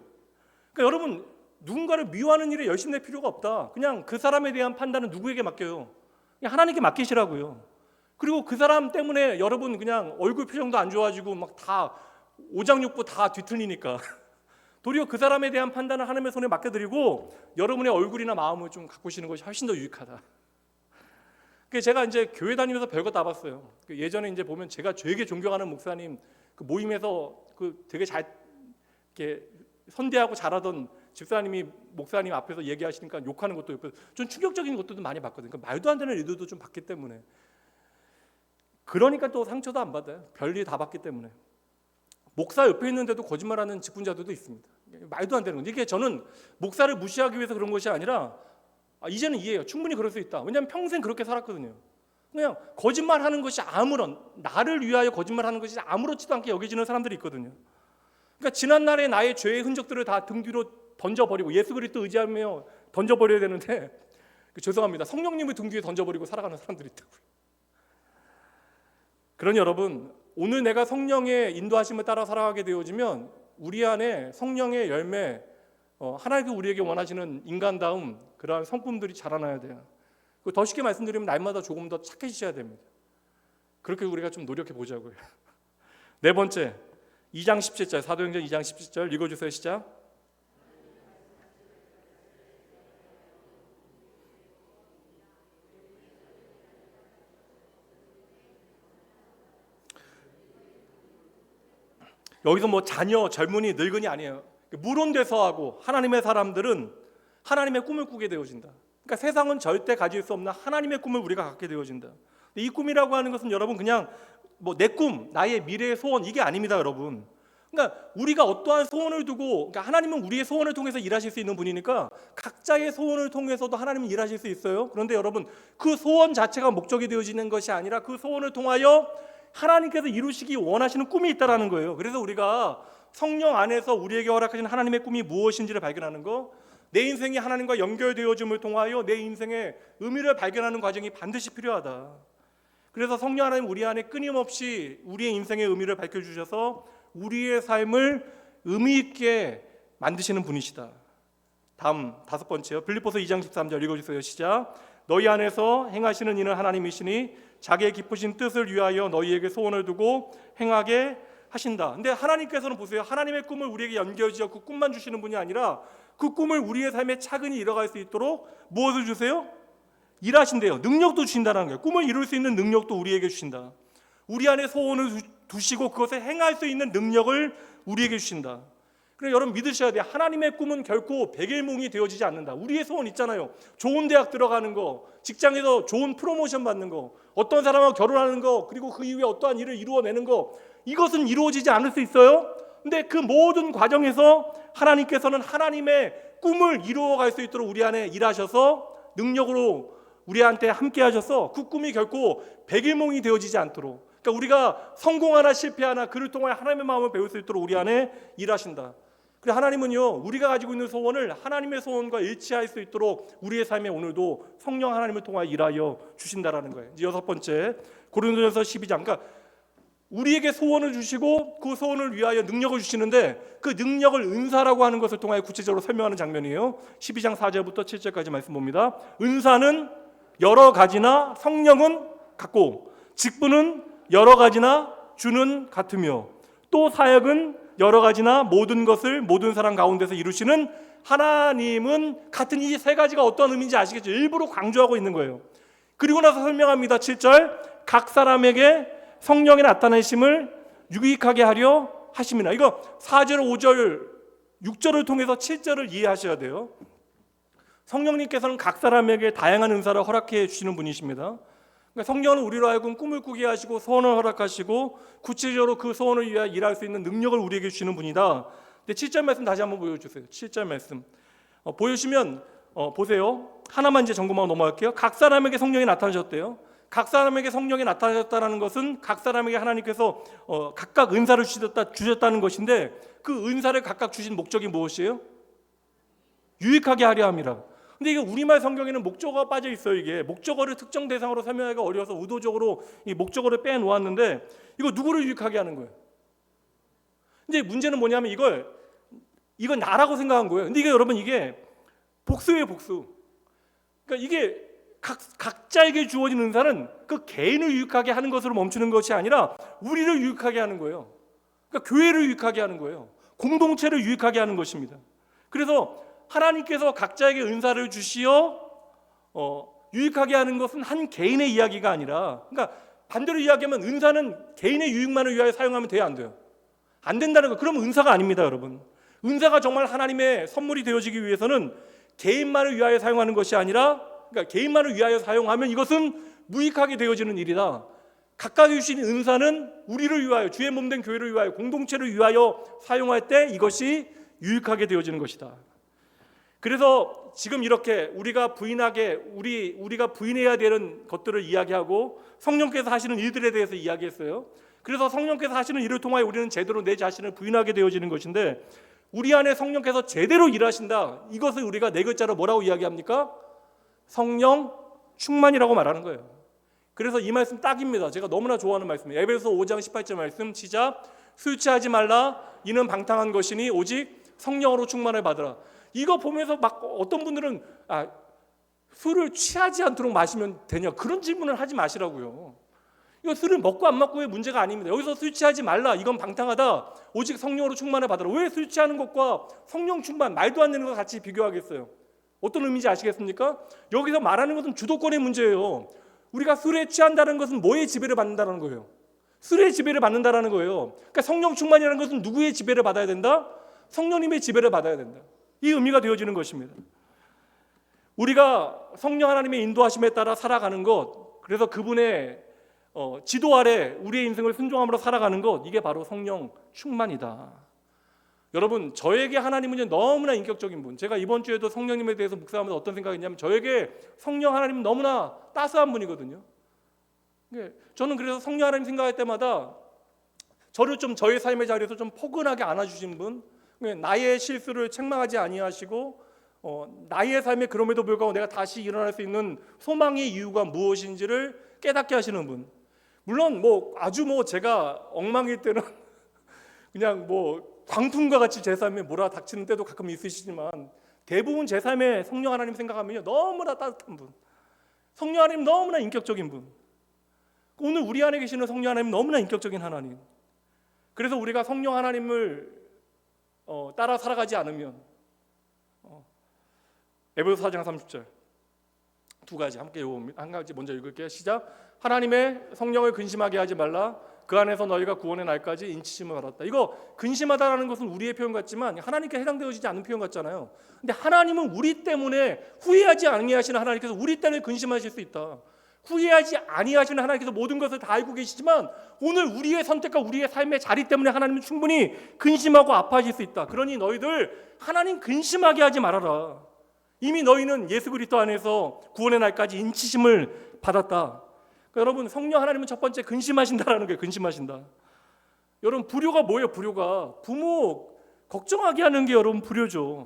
그러니까 여러분, 누군가를 미워하는 일에 열심히 낼 필요가 없다. 그냥 그 사람에 대한 판단은 누구에게 맡겨요? 그냥 하나님께 맡기시라고요. 그리고 그 사람 때문에 여러분 그냥 얼굴 표정도 안 좋아지고 막 다 오장육부 다 뒤틀리니까 도리어 그 사람에 대한 판단을 하나님의 손에 맡겨드리고 여러분의 얼굴이나 마음을 좀 가꾸시는 것이 훨씬 더 유익하다. 제가 이제 교회 다니면서 별거 다 봤어요. 예전에 이제 보면 제가 되게 존경하는 목사님 그 모임에서 그 되게 잘 이렇게 선대하고 잘하던 집사님이 목사님 앞에서 얘기하시니까 욕하는 것도 있고, 좀 충격적인 것들도 많이 봤거든요. 그러니까 말도 안 되는 일들도 좀 봤기 때문에, 그러니까 또 상처도 안 받아요. 별일 다 봤기 때문에. 목사 옆에 있는데도 거짓말하는 직분자들도 있습니다. 말도 안 되는 건데, 이게 저는 목사를 무시하기 위해서 그런 것이 아니라 이제는 이해해요. 충분히 그럴 수 있다. 왜냐하면 평생 그렇게 살았거든요. 그냥 거짓말하는 것이 나를 위하여 거짓말하는 것이 아무렇지도 않게 여겨지는 사람들이 있거든요. 그러니까 지난날의 나의 죄의 흔적들을 다 등 뒤로 던져버리고 예수 그리스도 의지하며 던져버려야 되는데, 죄송합니다, 성령님을 등 뒤에 던져버리고 살아가는 사람들이 있다고요. 그러니 여러분, 오늘 내가 성령의 인도하심을 따라 살아가게 되어지면 우리 안에 성령의 열매, 하나님께서 우리에게 원하시는 인간다움, 그러한 성품들이 자라나야 돼요. 더 쉽게 말씀드리면 날마다 조금 더 착해지셔야 됩니다. 그렇게 우리가 좀 노력해 보자고요. 네 번째, 2장 17절, 사도행전 2장 17절 읽어주세요. 시작. 여기서 뭐 자녀, 젊은이, 늙은이 아니에요. 무론대서하고 하나님의 사람들은 하나님의 꿈을 꾸게 되어진다. 그러니까 세상은 절대 가질 수 없는 하나님의 꿈을 우리가 갖게 되어진다. 이 꿈이라고 하는 것은 여러분 그냥 뭐 내 꿈, 나의 미래의 소원 이게 아닙니다, 여러분. 그러니까 우리가 어떠한 소원을 두고, 그러니까 하나님은 우리의 소원을 통해서 일하실 수 있는 분이니까 각자의 소원을 통해서도 하나님은 일하실 수 있어요. 그런데 여러분 그 소원 자체가 목적이 되어지는 것이 아니라 그 소원을 통하여 하나님께서 이루시기 원하시는 꿈이 있다라는 거예요. 그래서 우리가 성령 안에서 우리에게 허락하신 하나님의 꿈이 무엇인지를 발견하는 거, 내 인생이 하나님과 연결되어짐을 통하여 내 인생의 의미를 발견하는 과정이 반드시 필요하다. 그래서 성령 하나님 우리 안에 끊임없이 우리의 인생의 의미를 밝혀주셔서 우리의 삶을 의미 있게 만드시는 분이시다. 다음 5번째요. 빌립보서 2장 13절 읽어주세요. 시작. 너희 안에서 행하시는 이는 하나님이시니 자기의 기쁘신 뜻을 위하여 너희에게 소원을 두고 행하게 하신다. 근데 하나님께서는 보세요. 하나님의 꿈을 우리에게 연결지어 그 꿈만 주시는 분이 아니라 그 꿈을 우리의 삶에 차근히 이뤄갈 수 있도록 무엇을 주세요? 일하신대요. 능력도 주신다는 거예요. 꿈을 이룰 수 있는 능력도 우리에게 주신다. 우리 안에 소원을 두시고 그것을 행할 수 있는 능력을 우리에게 주신다. 그래서 여러분 믿으셔야 돼요. 하나님의 꿈은 결코 백일몽이 되어지지 않는다. 우리의 소원 있잖아요. 좋은 대학 들어가는 거, 직장에서 좋은 프로모션 받는 거, 어떤 사람하고 결혼하는 거, 그리고 그 이후에 어떠한 일을 이루어내는 거, 이것은 이루어지지 않을 수 있어요. 근데 그 모든 과정에서 하나님께서는 하나님의 꿈을 이루어갈 수 있도록 우리 안에 일하셔서 능력으로 우리한테 함께 하셔서 그 꿈이 결코 백일몽이 되어지지 않도록, 그러니까 우리가 성공하나 실패하나 그를 통하여 하나님의 마음을 배울 수 있도록 우리 안에 일하신다. 그래서 하나님은요, 우리가 가지고 있는 소원을 하나님의 소원과 일치할 수 있도록 우리의 삶에 오늘도 성령 하나님을 통하여 일하여 주신다라는 거예요. 이제 6번째, 고린도전서 12장. 그러니까 우리에게 소원을 주시고 그 소원을 위하여 능력을 주시는데 그 능력을 은사라고 하는 것을 통하여 구체적으로 설명하는 장면이에요. 12장 4절부터 7절까지 말씀 봅니다. 은사는 여러 가지나 성령은 같고 직분은 여러 가지나 주는 같으며 또 사역은 여러 가지나 모든 것을 모든 사람 가운데서 이루시는 하나님은 같은. 이 세 가지가 어떤 의미인지 아시겠죠? 일부러 강조하고 있는 거예요. 그리고 나서 설명합니다. 7절, 각 사람에게 성령의 나타내심을 유익하게 하려 하심이나. 이거 4절, 5절, 6절을 통해서 7절을 이해하셔야 돼요. 성령님께서는 각 사람에게 다양한 은사를 허락해 주시는 분이십니다. 그러니까 성령은 우리로 하여금 꿈을 꾸게 하시고 소원을 허락하시고 구체적으로 그 소원을 위하여 일할 수 있는 능력을 우리에게 주시는 분이다. 근데 7절 말씀 다시 한번 보여주세요. 7절 말씀 보여주시면 보세요. 하나만 이제 점검하고 넘어갈게요. 각 사람에게 성령이 나타나셨대요. 각 사람에게 성령이 나타나셨다는 것은 각 사람에게 하나님께서 각각 은사를 주셨다는 것인데 그 은사를 각각 주신 목적이 무엇이에요? 유익하게 하려 함이라. 근데 이게 우리말 성경에는 목적어가 빠져 있어요. 이게 목적어를 특정 대상으로 설명하기가 어려워서 의도적으로 이 목적어를 빼놓았는데 이거 누구를 유익하게 하는 거예요? 근데 문제는 뭐냐면 이건 나라고 생각한 거예요. 근데 이게 여러분 이게 복수예요, 복수. 그러니까 이게 각자에게 주어진 은사는 그 개인을 유익하게 하는 것으로 멈추는 것이 아니라 우리를 유익하게 하는 거예요. 그러니까 교회를 유익하게 하는 거예요. 공동체를 유익하게 하는 것입니다. 그래서 하나님께서 각자에게 은사를 주시어 유익하게 하는 것은 한 개인의 이야기가 아니라, 그러니까 반대로 이야기하면 은사는 개인의 유익만을 위하여 사용하면 돼요, 안 돼요? 안 된다는 거. 그러면 은사가 아닙니다, 여러분. 은사가 정말 하나님의 선물이 되어지기 위해서는 개인만을 위하여 사용하는 것이 아니라, 그러니까 개인만을 위하여 사용하면 이것은 무익하게 되어지는 일이다. 각각이 주신 은사는 우리를 위하여, 주의 몸된 교회를 위하여, 공동체를 위하여 사용할 때 이것이 유익하게 되어지는 것이다. 그래서 지금 이렇게 우리가 부인해야 되는 것들을 이야기하고 성령께서 하시는 일들에 대해서 이야기했어요. 그래서 성령께서 하시는 일을 통하여 우리는 제대로 내 자신을 부인하게 되어지는 것인데, 우리 안에 성령께서 제대로 일하신다. 이것을 우리가 네 글자로 뭐라고 이야기합니까? 성령 충만이라고 말하는 거예요. 그래서 이 말씀 딱입니다. 제가 너무나 좋아하는 말씀이에요. 에베소 5장 18절 말씀 시작. 술 취하지 말라. 이는 방탕한 것이니 오직 성령으로 충만을 받으라. 이거 보면서 막 어떤 분들은 술을 취하지 않도록 마시면 되냐, 그런 질문을 하지 마시라고요. 이거 술을 먹고 안 먹고의 문제가 아닙니다. 여기서 술 취하지 말라, 이건 방탕하다, 오직 성령으로 충만을 받으라. 왜 술 취하는 것과 성령 충만, 말도 안 되는 것 같이 비교하겠어요? 어떤 의미인지 아시겠습니까? 여기서 말하는 것은 주도권의 문제예요. 우리가 술에 취한다는 것은 뭐의 지배를 받는다는 거예요? 술의 지배를 받는다는 거예요. 그러니까 성령 충만이라는 것은 누구의 지배를 받아야 된다? 성령님의 지배를 받아야 된다. 이 의미가 되어지는 것입니다. 우리가 성령 하나님의 인도하심에 따라 살아가는 것, 그래서 그분의 지도 아래 우리의 인생을 순종함으로 살아가는 것, 이게 바로 성령 충만이다. 여러분, 저에게 하나님은 이제 너무나 인격적인 분. 제가 이번 주에도 성령님에 대해서 묵상하면서 어떤 생각이 있냐면, 저에게 성령 하나님은 너무나 따스한 분이거든요. 저는 그래서 성령 하나님 생각할 때마다 저를 좀 저의 삶의 자리에서 좀 포근하게 안아주신 분, 나의 실수를 책망하지 아니하시고 나의 삶에 그럼에도 불구하고 내가 다시 일어날 수 있는 소망의 이유가 무엇인지를 깨닫게 하시는 분. 물론 아주 제가 엉망일 때는 그냥 광풍과 같이 제 삶에 몰아닥치는 때도 가끔 있으시지만, 대부분 제 삶에 성령 하나님 생각하면요, 너무나 따뜻한 분, 성령 하나님 너무나 인격적인 분. 오늘 우리 안에 계시는 성령 하나님 너무나 인격적인 하나님. 그래서 우리가 성령 하나님을 따라 살아가지 않으면, 에베소서 4장 30절 두 가지 함께 읽어봅니다. 한 가지 먼저 읽을게요. 시작. 하나님의 성령을 근심하게 하지 말라. 그 안에서 너희가 구원의 날까지 인치심을 받았다. 이거 근심하다라는 것은 우리의 표현 같지만 하나님께 해당되어지지 않는 표현 같잖아요. 근데 하나님은 우리 때문에 후회하지 아니하시는 하나님께서 우리 때문에 근심하실 수 있다. 후회하지 아니하시는 하나님께서 모든 것을 다 알고 계시지만 오늘 우리의 선택과 우리의 삶의 자리 때문에 하나님은 충분히 근심하고 아파하실 수 있다. 그러니 너희들 하나님 근심하게 하지 말아라. 이미 너희는 예수 그리스도 안에서 구원의 날까지 인치심을 받았다. 그러니까 여러분, 성령 하나님은 첫 번째 근심하신다라는 거예요. 근심하신다. 여러분, 불효가 뭐예요? 불효가 부모 걱정하게 하는 게 여러분 불효죠.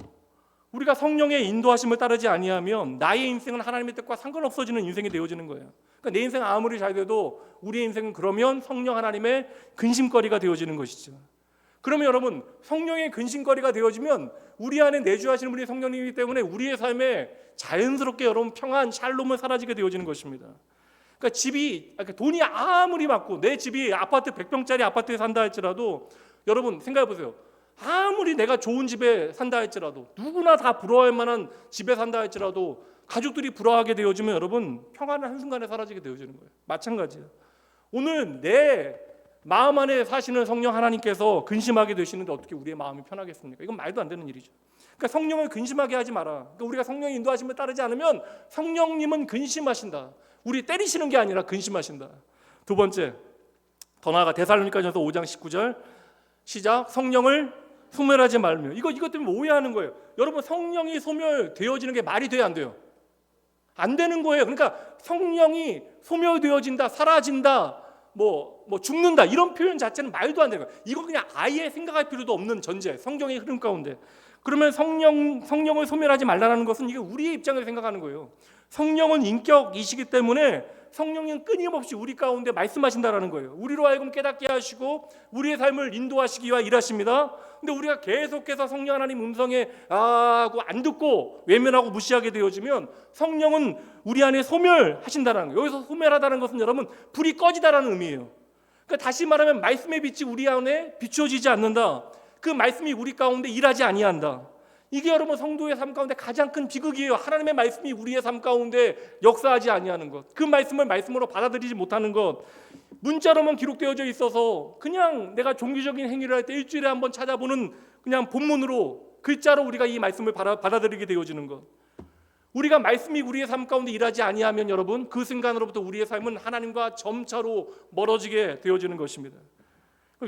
우리가 성령의 인도하심을 따르지 아니하면 나의 인생은 하나님의 뜻과 상관없어지는 인생이 되어지는 거예요. 그러니까 내 인생 아무리 잘 돼도 우리의 인생은 그러면 성령 하나님의 근심거리가 되어지는 것이죠. 그러면 여러분, 성령의 근심거리가 되어지면 우리 안에 내주하시는 분이 성령님이기 때문에 우리의 삶에 자연스럽게 여러분 평안, 샬롬을 사라지게 되어지는 것입니다. 그러니까 돈이 아무리 많고 내 집이 아파트 100평짜리 아파트에 산다 할지라도 여러분 생각해 보세요. 아무리 내가 좋은 집에 산다 할지라도, 누구나 다 부러워할 만한 집에 산다 할지라도 가족들이 부러워하게 되어지면 여러분 평안은 한순간에 사라지게 되어지는 거예요. 마찬가지예요. 오늘 내 마음 안에 사시는 성령 하나님께서 근심하게 되시는데 어떻게 우리의 마음이 편하겠습니까? 이건 말도 안 되는 일이죠. 그러니까 성령을 근심하게 하지 마라. 그러니까 우리가 성령의 인도하심을 따르지 않으면 성령님은 근심하신다. 우리 때리시는 게 아니라 근심하신다. 두 번째, 더 나아가 데살로니가전서 5장 19절 시작. 성령을 소멸하지 말며. 이것 때문에 오해하는 거예요. 여러분, 성령이 소멸되어지는 게 말이 돼요, 안 돼요? 안 되는 거예요. 그러니까 성령이 소멸되어진다, 사라진다, 죽는다, 이런 표현 자체는 말도 안 되는 거예요. 이거 그냥 아예 생각할 필요도 없는 전제, 성경의 흐름 가운데. 그러면 성령을 소멸하지 말라는 것은 이게 우리의 입장을 생각하는 거예요. 성령은 인격이시기 때문에 성령님 끊임없이 우리 가운데 말씀하신다라는 거예요. 우리로 하여금 깨닫게 하시고 우리의 삶을 인도하시기 위해 일하십니다. 근데 우리가 계속해서 성령 하나님 음성에 하고 안 듣고 외면하고 무시하게 되어지면 성령은 우리 안에 소멸하신다는 거예요. 여기서 소멸하다는 것은 여러분 불이 꺼지다라는 의미예요. 그러니까 다시 말하면 말씀의 빛이 우리 안에 비추어지지 않는다. 그 말씀이 우리 가운데 일하지 아니한다. 이게 여러분 성도의 삶 가운데 가장 큰 비극이에요. 하나님의 말씀이 우리의 삶 가운데 역사하지 아니하는 것, 그 말씀을 말씀으로 받아들이지 못하는 것, 문자로만 기록되어져 있어서 그냥 내가 종교적인 행위를 할 때 일주일에 한번 찾아보는 그냥 본문으로 글자로 우리가 이 말씀을 받아들이게 되어지는 것. 우리가 말씀이 우리의 삶 가운데 일하지 아니하면 여러분 그 순간으로부터 우리의 삶은 하나님과 점차로 멀어지게 되어지는 것입니다.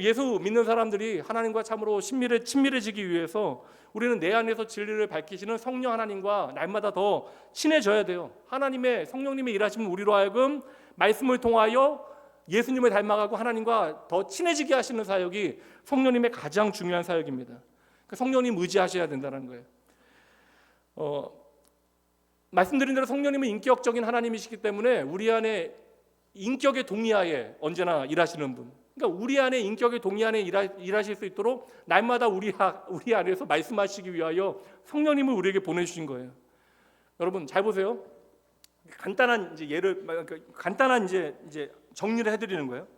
예수 믿는 사람들이 하나님과 참으로 친밀해지기 위해서 우리는 내 안에서 진리를 밝히시는 성령 하나님과 날마다 더 친해져야 돼요. 하나님의 성령님의 일하시면 우리로 하여금 말씀을 통하여 예수님을 닮아가고 하나님과 더 친해지게 하시는 사역이 성령님의 가장 중요한 사역입니다. 그러니까 성령님 의지하셔야 된다는 거예요. 말씀드린 대로 성령님은 인격적인 하나님이시기 때문에 우리 안에 인격의 동의하에 언제나 일하시는 분. 그러니까 우리 안에 인격의 동의하에 일하실 수 있도록 날마다 우리 안에서 말씀하시기 위하여 성령님을 우리에게 보내주신 거예요. 여러분 잘 보세요. 간단한 이제 정리를 해드리는 거예요.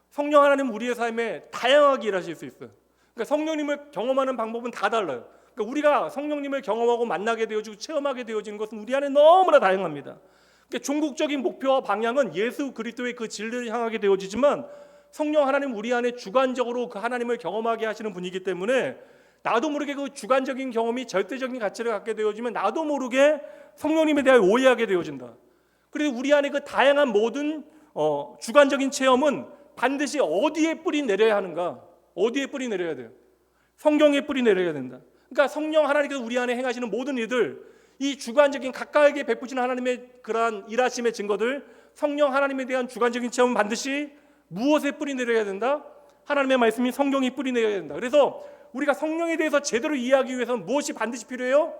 성령 하나님 우리의 삶에 다양하게 일하실 수 있어요. 그러니까 성령님을 경험하는 방법은 다 달라요. 그러니까 우리가 성령님을 경험하고 만나게 되어지고 체험하게 되어지는 것은 우리 안에 너무나 다양합니다. 그러니까 종국적인 목표와 방향은 예수 그리스도의 그 진리를 향하게 되어지지만 성령 하나님 우리 안에 주관적으로 그 하나님을 경험하게 하시는 분이기 때문에 나도 모르게 그 주관적인 경험이 절대적인 가치를 갖게 되어지면 나도 모르게 성령님에 대해 오해하게 되어진다. 그래서 우리 안에 그 다양한 모든 주관적인 체험은 반드시 어디에 뿌리 내려야 하는가? 어디에 뿌리 내려야 돼요? 성경에 뿌리 내려야 된다. 그러니까 성령 하나님께서 우리 안에 행하시는 모든 일들, 이 주관적인 각각에게 베푸시는 하나님의 그러한 일하심의 증거들, 성령 하나님에 대한 주관적인 체험은 반드시 무엇에 뿌리 내려야 된다? 하나님의 말씀이 성경이 뿌리 내려야 된다. 그래서 우리가 성령에 대해서 제대로 이해하기 위해서는 무엇이 반드시 필요해요?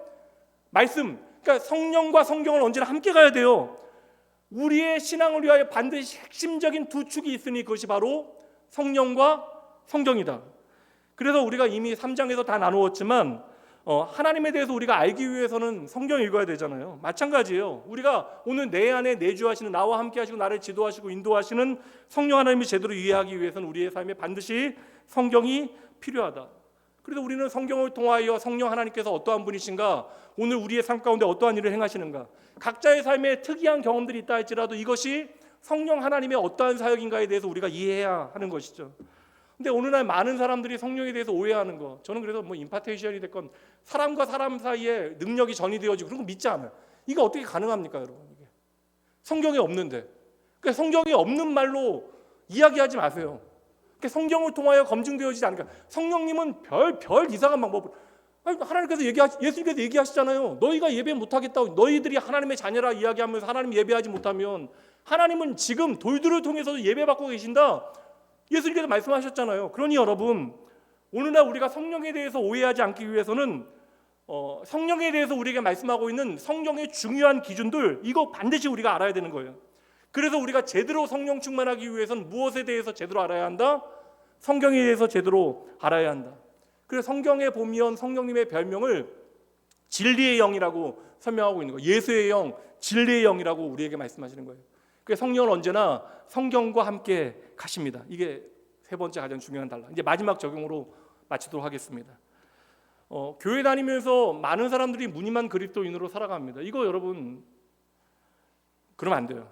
말씀. 그러니까 성령과 성경은 언제나 함께 가야 돼요. 우리의 신앙을 위하여 반드시 핵심적인 두 축이 있으니 그것이 바로 성령과 성경이다. 그래서 우리가 이미 3장에서 다 나누었지만 하나님에 대해서 우리가 알기 위해서는 성경 읽어야 되잖아요. 마찬가지예요. 우리가 오늘 내 안에 내주하시는, 나와 함께 하시고 나를 지도하시고 인도하시는 성령 하나님을 제대로 이해하기 위해서는 우리의 삶에 반드시 성경이 필요하다. 그래서 우리는 성경을 통하여 성령 하나님께서 어떠한 분이신가, 오늘 우리의 삶 가운데 어떠한 일을 행하시는가, 각자의 삶에 특이한 경험들이 있다 할지라도 이것이 성령 하나님의 어떠한 사역인가에 대해서 우리가 이해해야 하는 것이죠. 근데 오늘날 많은 사람들이 성령에 대해서 오해하는 거, 저는 그래서 뭐 임파테이션이 됐건 사람과 사람 사이에 능력이 전이되어지고 그런 거 믿지 않아요. 이거 어떻게 가능합니까, 여러분? 이게 성경에 없는데. 그러니까 성경에 없는 말로 이야기하지 마세요. 그러니까 성경을 통하여 검증되어지지 않으니까. 성령님은 별 이상한 방법을, 하나님께서 예수님께서 얘기하시잖아요. 너희가 예배 못하겠다고, 너희들이 하나님의 자녀라 이야기하면서 하나님 예배하지 못하면 하나님은 지금 돌들을 통해서도 예배받고 계신다, 예수님께서 말씀하셨잖아요. 그러니 여러분, 오늘날 우리가 성령에 대해서 오해하지 않기 위해서는 성령에 대해서 우리에게 말씀하고 있는 성경의 중요한 기준들, 이거 반드시 우리가 알아야 되는 거예요. 그래서 우리가 제대로 성령 충만하기 위해서는 무엇에 대해서 제대로 알아야 한다? 성경에 대해서 제대로 알아야 한다. 그래서 성경에 보면 성령님의 별명을 진리의 영이라고 설명하고 있는 거예요. 예수의 영, 진리의 영이라고 우리에게 말씀하시는 거예요. 그래서 성령은 언제나 성경과 함께 가십니다. 이게 세 번째 가장 중요한 단락. 이제 마지막 적용으로 마치도록 하겠습니다. 교회 다니면서 많은 사람들이 무늬만 그리스도인으로 살아갑니다. 이거 여러분 그러면 안 돼요.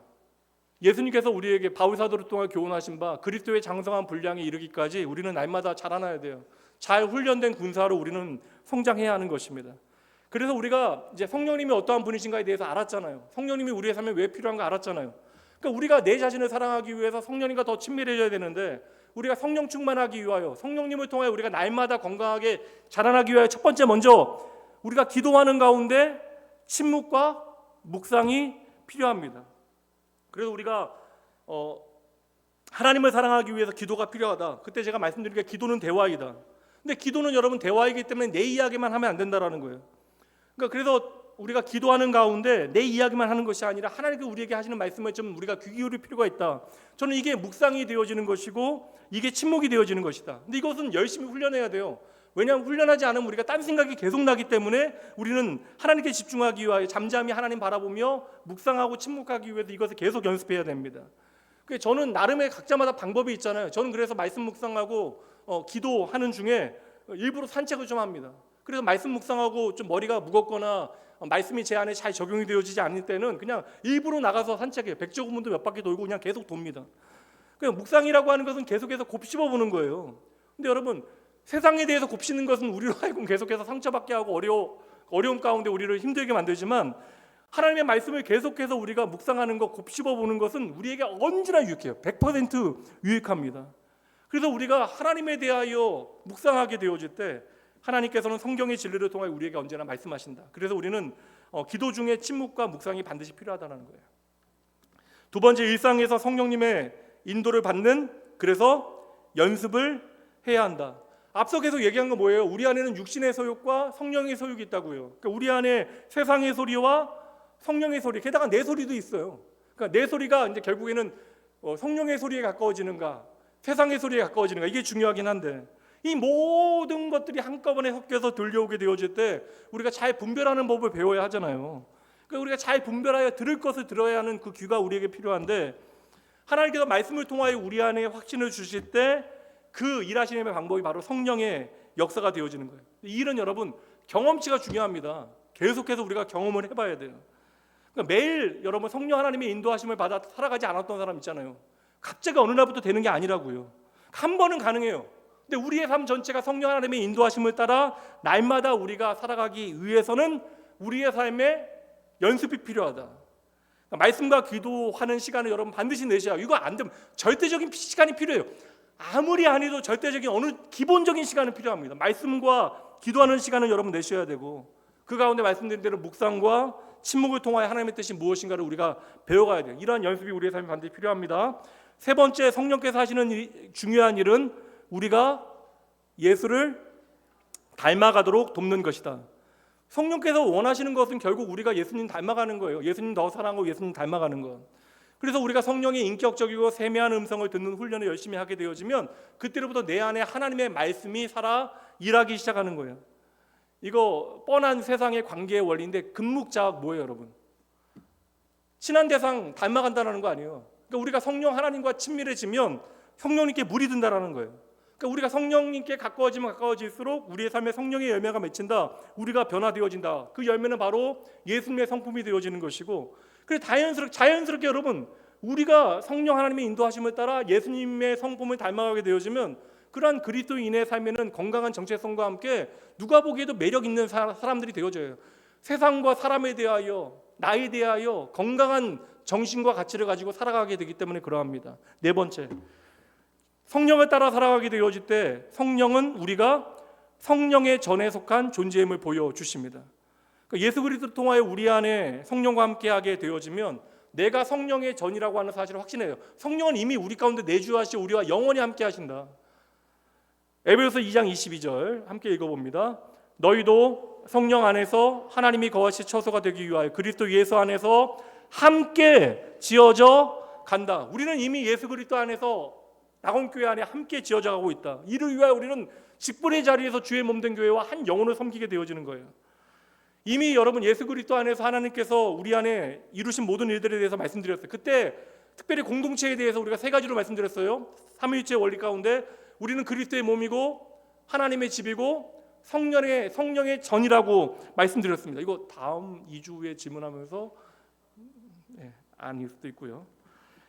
예수님께서 우리에게 바울 사도를 통해 교훈하신 바 그리스도의 장성한 분량에 이르기까지 우리는 날마다 자라나야 돼요. 잘 훈련된 군사로 우리는 성장해야 하는 것입니다. 그래서 우리가 이제 성령님이 어떠한 분이신가에 대해서 알았잖아요. 성령님이 우리의 삶에 왜 필요한가 알았잖아요. 그러니까 우리가 내 자신을 사랑하기 위해서 성령님과 더 친밀해져야 되는데, 우리가 성령 충만하기 위하여 성령님을 통해 우리가 날마다 건강하게 자라나기 위하여 첫 번째 먼저 우리가 기도하는 가운데 침묵과 묵상이 필요합니다. 그래서 우리가 하나님을 사랑하기 위해서 기도가 필요하다. 그때 제가 말씀드린 게 기도는 대화이다. 근데 기도는 여러분 대화이기 때문에 내 이야기만 하면 안 된다라는 거예요. 그러니까 그래서 우리가 기도하는 가운데 내 이야기만 하는 것이 아니라 하나님께서 우리에게 하시는 말씀을 좀 우리가 귀 기울일 필요가 있다. 저는 이게 묵상이 되어지는 것이고 이게 침묵이 되어지는 것이다. 근데 이것은 열심히 훈련해야 돼요. 왜냐하면 훈련하지 않으면 우리가 딴 생각이 계속 나기 때문에 우리는 하나님께 집중하기 위하여 잠잠히 하나님 바라보며 묵상하고 침묵하기 위해서 이것을 계속 연습해야 됩니다. 저는 나름의 각자마다 방법이 있잖아요. 저는 그래서 말씀 묵상하고 기도하는 중에 일부러 산책을 좀 합니다. 그래서 말씀 묵상하고 좀 머리가 무겁거나 말씀이 제 안에 잘 적용이 되어지지 않을 때는 그냥 일부러 나가서 산책해요. 백조구문도 몇 바퀴 돌고 그냥 계속 돕니다. 그냥 묵상이라고 하는 것은 계속해서 곱씹어 보는 거예요. 근데 여러분, 세상에 대해서 곱씹는 것은 우리로 하여금 계속해서 상처받게 하고 어려움 가운데 우리를 힘들게 만들지만, 하나님의 말씀을 계속해서 우리가 묵상하는 것, 곱씹어 보는 것은 우리에게 언제나 유익해요. 100% 유익합니다. 그래서 우리가 하나님에 대하여 묵상하게 되어질 때 하나님께서는 성경의 진리를 통해 우리에게 언제나 말씀하신다. 그래서 우리는 기도 중에 침묵과 묵상이 반드시 필요하다는 거예요. 두 번째, 일상에서 성령님의 인도를 받는, 그래서 연습을 해야 한다. 앞서 계속 얘기한 건 뭐예요? 우리 안에는 육신의 소욕과 성령의 소욕이 있다고요. 그러니까 우리 안에 세상의 소리와 성령의 소리, 게다가 내 소리도 있어요. 그러니까 내 소리가 이제 결국에는 성령의 소리에 가까워지는가, 세상의 소리에 가까워지는가, 이게 중요하긴 한데, 이 모든 것들이 한꺼번에 섞여서 들려오게 되어질 때 우리가 잘 분별하는 법을 배워야 하잖아요. 그러니까 우리가 잘 분별하여 들을 것을 들어야 하는 그 귀가 우리에게 필요한데, 하나님께서 말씀을 통하여 우리 안에 확신을 주실 때 그 일하시는 방법이 바로 성령의 역사가 되어지는 거예요. 이 일은 여러분 경험치가 중요합니다. 계속해서 우리가 경험을 해봐야 돼요. 그러니까 매일 여러분 성령 하나님의 인도하심을 받아 살아가지 않았던 사람 있잖아요. 갑자기 어느 날부터 되는 게 아니라고요. 한 번은 가능해요. 근데 우리의 삶 전체가 성령 하나님의 인도하심을 따라 날마다 우리가 살아가기 위해서는 우리의 삶에 연습이 필요하다. 말씀과 기도하는 시간을 여러분 반드시 내셔야. 이거 안 되면 절대적인 시간이 필요해요. 아무리 안 해도 절대적인 어느 기본적인 시간은 필요합니다. 말씀과 기도하는 시간을 여러분 내셔야 되고, 그 가운데 말씀드린 대로 묵상과 침묵을 통하여 하나님의 뜻이 무엇인가를 우리가 배워가야 돼요. 이러한 연습이 우리의 삶에 반드시 필요합니다. 세 번째, 성령께서 하시는 중요한 일은 우리가 예수를 닮아가도록 돕는 것이다. 성령께서 원하시는 것은 결국 우리가 예수님 닮아가는 거예요. 예수님 더 사랑하고 예수님 닮아가는 것. 그래서 우리가 성령의 인격적이고 세미한 음성을 듣는 훈련을 열심히 하게 되어지면 그때로부터 내 안에 하나님의 말씀이 살아 일하기 시작하는 거예요. 이거 뻔한 세상의 관계의 원리인데, 금묵자학 뭐예요, 여러분? 친한 대상 닮아간다는 거 아니에요. 그러니까 우리가 성령 하나님과 친밀해지면 성령님께 물이 든다라는 거예요. 그러니까 우리가 성령님께 가까워지면 가까워질수록 우리의 삶에 성령의 열매가 맺힌다. 우리가 변화되어진다. 그 열매는 바로 예수님의 성품이 되어지는 것이고, 그래서 자연스럽게 여러분, 우리가 성령 하나님의 인도하심을 따라 예수님의 성품을 닮아가게 되어지면 그러한 그리스도인의 삶에는 건강한 정체성과 함께 누가 보기에도 매력 있는 사람들이 되어져요. 세상과 사람에 대하여, 나에 대하여 건강한 정신과 가치를 가지고 살아가게 되기 때문에 그러합니다. 네 번째, 성령을 따라 살아가게 되어질 때 성령은 우리가 성령의 전에 속한 존재임을 보여주십니다. 그러니까 예수 그리스도를 통하여 우리 안에 성령과 함께하게 되어지면 내가 성령의 전이라고 하는 사실을 확신해요. 성령은 이미 우리 가운데 내주하시고 우리와 영원히 함께하신다. 에베소서 2장 22절 함께 읽어봅니다. 너희도 성령 안에서 하나님이 거하실 처소가 되기 위하여 그리스도 예수 안에서 함께 지어져 간다. 우리는 이미 예수 그리스도 안에서 낙원교회 안에 함께 지어져 가고 있다. 이를 위하여 우리는 직분의 자리에서 주의 몸된 교회와 한 영혼을 섬기게 되어지는 거예요. 이미 여러분 예수 그리스도 안에서 하나님께서 우리 안에 이루신 모든 일들에 대해서 말씀드렸어요. 그때 특별히 공동체에 대해서 우리가 세 가지로 말씀드렸어요. 삼위일체 원리 가운데 우리는 그리스도의 몸이고 하나님의 집이고 성령의 전이라고 말씀드렸습니다. 이거 다음 2주에 질문하면서 아닐 수도 있고요.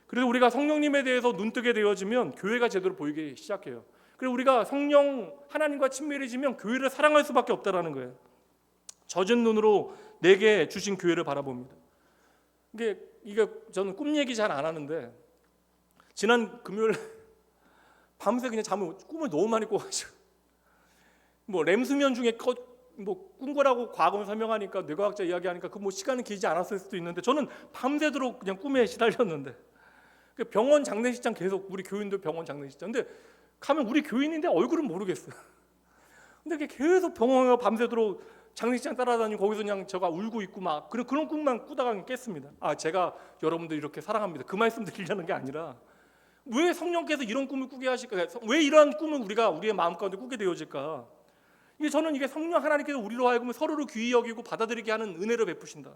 그래서 우리가 성령님에 대해서 눈뜨게 되어지면 교회가 제대로 보이기 시작해요. 그리고 우리가 성령 하나님과 친밀해지면 교회를 사랑할 수밖에 없다라는 거예요. 젖은 눈으로 내게 주신 교회를 바라봅니다. 이게 저는 꿈 얘기 잘 안 하는데 지난 금요일 밤새 그냥 꿈을 너무 많이 꿔가지고 뭐 렘수면 중에 꾼 거라고 과거를 설명하니까 뇌과학자 이야기하니까 그 뭐 시간은 길지 않았을 수도 있는데 저는 밤새도록 그냥 꿈에 시달렸는데 병원 장례식장 계속 우리 교인들 병원 장례식장 근데 가면 우리 교인인데 얼굴은 모르겠어요. 근데 계속 병원에 밤새도록 장례식장 따라다니고 거기서 그냥 제가 울고 있고 막 그런 꿈만 꾸다가 깼습니다. 제가 여러분들 이렇게 사랑합니다. 그 말씀 드리려는 게 아니라 왜 성령께서 이런 꿈을 꾸게 하실까? 왜 이러한 꿈을 우리가 우리의 마음 가운데 꾸게 되어질까? 저는 이게 성령 하나님께서 우리로 하여금 서로를 귀히 여기고 받아들이게 하는 은혜를 베푸신다.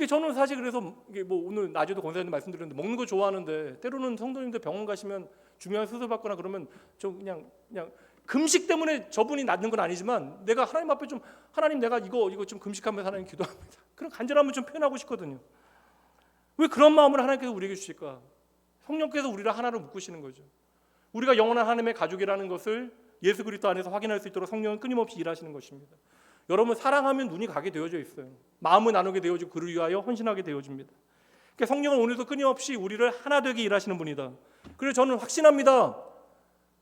저는 사실 그래서 오늘 낮에도 권사님 말씀드렸는데 먹는 거 좋아하는데 때로는 성도님들 병원 가시면 중요한 수술 받거나 그러면 좀 그냥 금식 때문에 저분이 낫는 건 아니지만 내가 하나님 앞에 좀 하나님 내가 이거 좀 금식하면서 하나님 기도합니다. 그런 간절함을 좀 표현하고 싶거든요. 왜 그런 마음을 하나님께서 우리에게 주실까? 성령께서 우리를 하나로 묶으시는 거죠. 우리가 영원한 하나님의 가족이라는 것을 예수 그리스도 안에서 확인할 수 있도록 성령은 끊임없이 일하시는 것입니다. 여러분 사랑하면 눈이 가게 되어져 있어요. 마음을 나누게 되어지고 그를 위하여 헌신하게 되어집니다. 그러니까 성령은 오늘도 끊임없이 우리를 하나 되게 일하시는 분이다. 그래서 저는 확신합니다.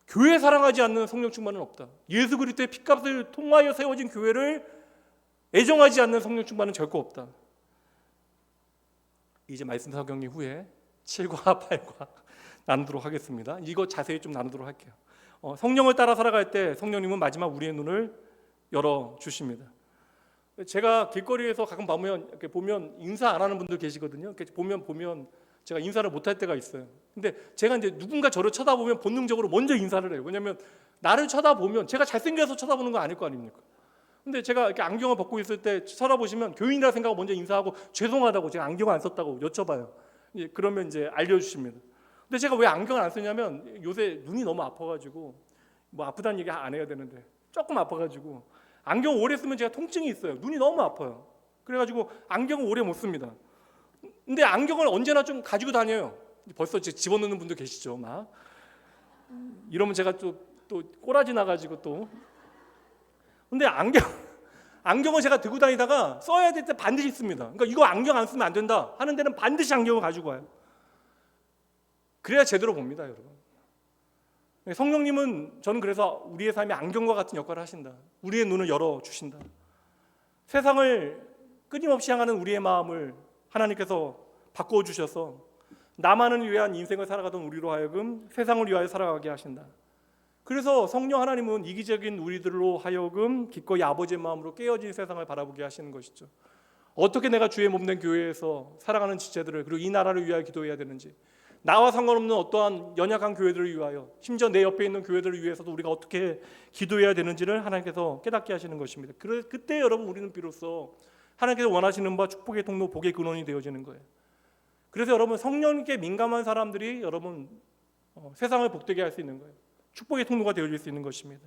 교회 사랑하지 않는 성령 충만은 없다. 예수 그리스도의 핏값을 통하여 세워진 교회를 애정하지 않는 성령 충만은 결코 없다. 이제 말씀 설교 후에 7과 8과 나누도록 하겠습니다. 이거 자세히 좀 나누도록 할게요. 성령을 따라 살아갈 때 성령님은 마지막 우리의 눈을 열어 주십니다. 제가 길거리에서 가끔 보면 인사 안 하는 분들 계시거든요. 보면 제가 인사를 못 할 때가 있어요. 근데 제가 이제 누군가 저를 쳐다보면 본능적으로 먼저 인사를 해요. 왜냐하면 나를 쳐다보면 제가 잘생겨서 쳐다보는 거 아닐 거 아닙니까? 근데 제가 이렇게 안경을 벗고 있을 때 쳐다보시면 교인이라 생각하고 먼저 인사하고 죄송하다고 제가 안경을 안 썼다고 여쭤봐요. 그러면 이제 알려주십니다. 근데 제가 왜 안경을 안 쓰냐면 요새 눈이 너무 아파가지고 아프다는 얘기 안 해야 되는데 조금 아파가지고 안경 오래 쓰면 제가 통증이 있어요. 눈이 너무 아파요. 그래가지고 안경을 오래 못 씁니다. 근데 안경을 언제나 좀 가지고 다녀요. 벌써 집어넣는 분도 계시죠. 이러면 제가 또 꼬라지 나가지고 또. 근데 안경을 제가 들고 다니다가 써야 될 때 반드시 씁니다. 그러니까 이거 안경 안 쓰면 안 된다 하는 데는 반드시 안경을 가지고 와요. 그래야 제대로 봅니다, 여러분. 성령님은 저는 그래서 우리의 삶에 안경과 같은 역할을 하신다. 우리의 눈을 열어주신다. 세상을 끊임없이 향하는 우리의 마음을 하나님께서 바꾸어 주셔서 나만을 위한 인생을 살아가던 우리로 하여금 세상을 위하여 살아가게 하신다. 그래서 성령 하나님은 이기적인 우리들로 하여금 기꺼이 아버지의 마음으로 깨어진 세상을 바라보게 하시는 것이죠. 어떻게 내가 주의 몸된 교회에서 살아가는 지체들을, 그리고 이 나라를 위하여 기도해야 되는지, 나와 상관없는 어떠한 연약한 교회들을 위하여, 심지어 내 옆에 있는 교회들을 위해서도 우리가 어떻게 기도해야 되는지를 하나님께서 깨닫게 하시는 것입니다. 그때 여러분 우리는 비로소 하나님께서 원하시는 바 축복의 통로, 복의 근원이 되어지는 거예요. 그래서 여러분 성령님께 민감한 사람들이 여러분 세상을 복되게 할 수 있는 거예요. 축복의 통로가 되어질 수 있는 것입니다.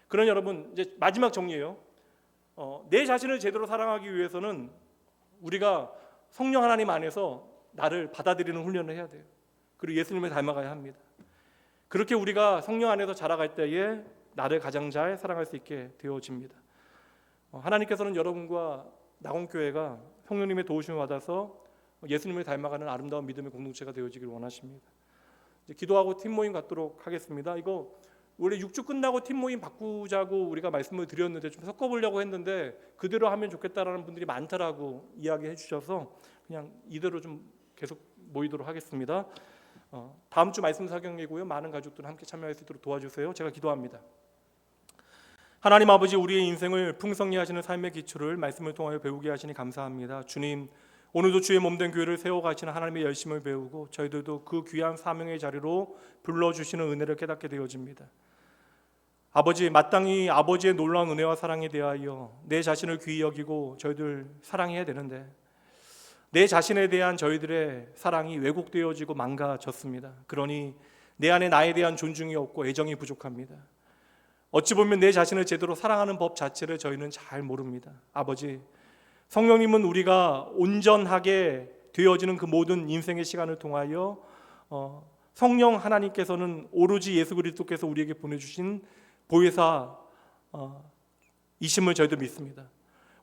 그런 여러분, 이제 마지막 정리예요. 내 자신을 제대로 사랑하기 위해서는 우리가 성령 하나님 안에서 나를 받아들이는 훈련을 해야 돼요. 그리고 예수님을 닮아가야 합니다. 그렇게 우리가 성령 안에서 자라갈 때에 나를 가장 잘 사랑할 수 있게 되어집니다. 하나님께서는 여러분과 낙원교회가 성령님의 도우심을 받아서 예수님을 닮아가는 아름다운 믿음의 공동체가 되어지기를 원하십니다. 이제 기도하고 팀 모임 갖도록 하겠습니다. 이거 원래 6주 끝나고 팀 모임 바꾸자고 우리가 말씀을 드렸는데 좀 섞어보려고 했는데 그대로 하면 좋겠다라는 분들이 많더라고 이야기해 주셔서 그냥 이대로 좀 계속 모이도록 하겠습니다. 다음 주 말씀 사경이고요. 많은 가족들 함께 참여할 수 있도록 도와주세요. 제가 기도합니다. 하나님 아버지, 우리의 인생을 풍성히 하시는 삶의 기초를 말씀을 통하여 배우게 하시니 감사합니다. 주님, 오늘도 주의 몸된 교회를 세워가시는 하나님의 열심을 배우고 저희들도 그 귀한 사명의 자리로 불러주시는 은혜를 깨닫게 되어집니다. 아버지, 마땅히 아버지의 놀라운 은혜와 사랑에 대하여 내 자신을 귀히 여기고 저희들 사랑해야 되는데 내 자신에 대한 저희들의 사랑이 왜곡되어지고 망가졌습니다. 그러니 내 안에 나에 대한 존중이 없고 애정이 부족합니다. 어찌 보면 내 자신을 제대로 사랑하는 법 자체를 저희는 잘 모릅니다. 아버지, 성령님은 우리가 온전하게 되어지는 그 모든 인생의 시간을 통하여 성령 하나님께서는 오로지 예수 그리스도께서 우리에게 보내주신 보혜사 이심을 저희도 믿습니다.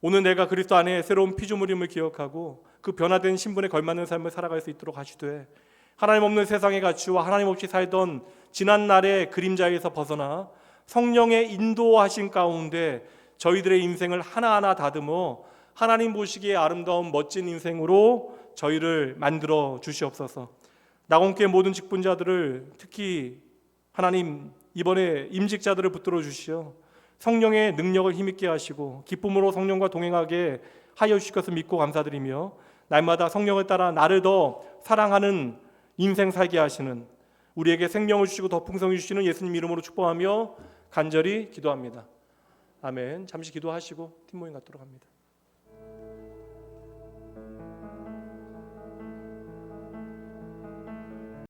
오늘 내가 그리스도 안에 새로운 피조물임을 기억하고 그 변화된 신분에 걸맞는 삶을 살아갈 수 있도록 하시되 하나님 없는 세상의 가치와 하나님 없이 살던 지난 날의 그림자에서 벗어나 성령의 인도하신 가운데 저희들의 인생을 하나하나 다듬어 하나님 보시기에 아름다운 멋진 인생으로 저희를 만들어 주시옵소서. 낙원교회 모든 직분자들을 특히 하나님 이번에 임직자들을 붙들어 주시어 성령의 능력을 힘있게 하시고 기쁨으로 성령과 동행하게 하여 주실 것을 믿고 감사드리며 날마다 성령을 따라 나를 더 사랑하는 인생 살게 하시는 우리에게 생명을 주시고 더 풍성히 주시는 예수님 이름으로 축복하며 간절히 기도합니다. 아멘. 잠시 기도하시고 팀 모임 갖도록 합니다.